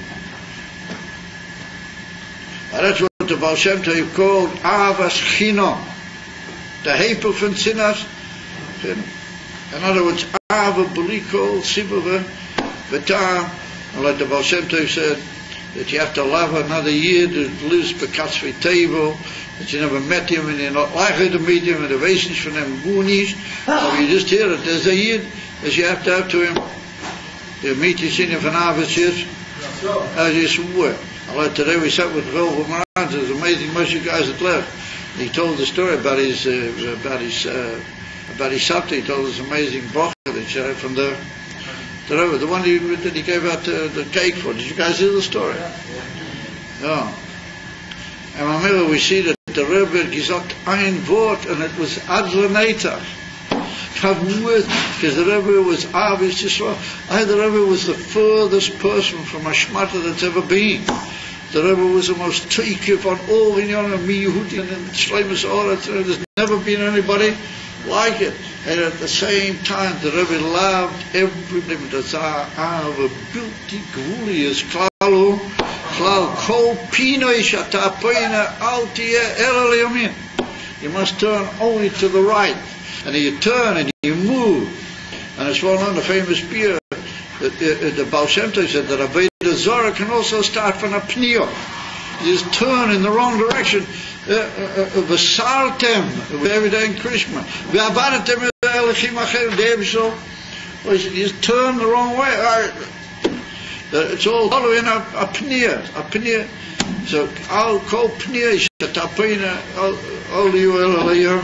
And that's what the Baal Shem Tov called avas chino, the heipel from sinas. In other words, ava bulikol sibava v'tam, and like the Baal Shem Tov said, that you have to love another Yid that lives bekatzvei table, that you never met him and you're not likely to meet him, and the weisens from them goonies, or you just hear that there's a Yid that you have to have to him. You meet his senior van Avicii, as you swore. Today we sat with Rov Moran, there's amazing Moshe guys that left. He told the story about his Sabta. He told us amazing bracha that he had from the Rebbe, the one that he gave out the cake for. Did you guys hear the story? Yeah. And remember, we see that the Rebbe gesagt ein Wort, and it was Adlaneta. Because the Rebbe was obviously slow. The Rebbe was the furthest person from a shmata that's ever been. The Rebbe was the most teikif on all in Mi Yehudi and Shleimus Oretz. There's never been anybody like it. And at the same time, the Rebbe loved everybody. That's our bilti gvulius klalu klal kol pinoi shatapoina altia elaliamin. You must turn only to the right, and you turn and you move. And it's well known, the famous beer that the Baal Shem Tov said that Avodah Zarah can also start from a pnio. You just turn in the wrong direction. V'sartem every day in Krishma. V'avadetem elechim acher de'evshol. You just turn the wrong way. It's all following a pnia. So al kol pnia shetapina al you elayim.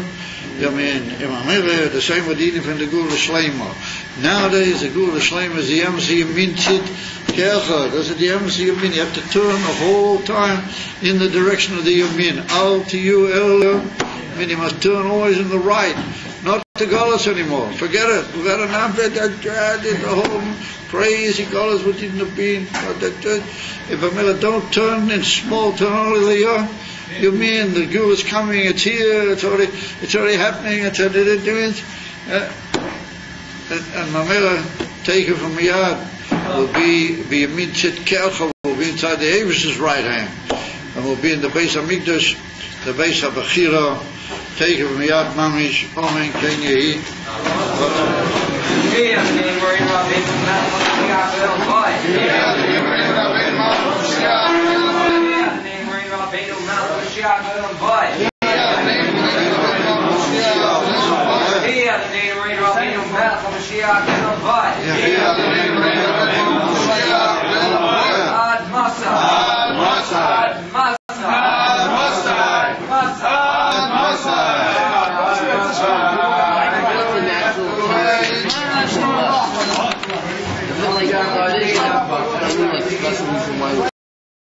I mean, the same with eating from the Gula Shleima. Nowadays, the Gula Shleima is the MC Minchit Kercha. That's the MC Yamin. You have to turn the whole time in the direction of the Yamin. Al to you, El. I mean, you must turn always in the right, not to Golas anymore. Forget it. We've got enough of that. The whole crazy Golas what didn't have been. If a miller don't turn in small, turn only the you mean the gul is coming? It's here. It's already happening. It's already doing it. And Mamela, take it from Miyad, will be a midshit kelcha, will be inside the Avish's right hand, and will be in the base of Mikdash, the base of Bechira. Take it from Miyad, Mamish. Amen. Can you eat? Masei.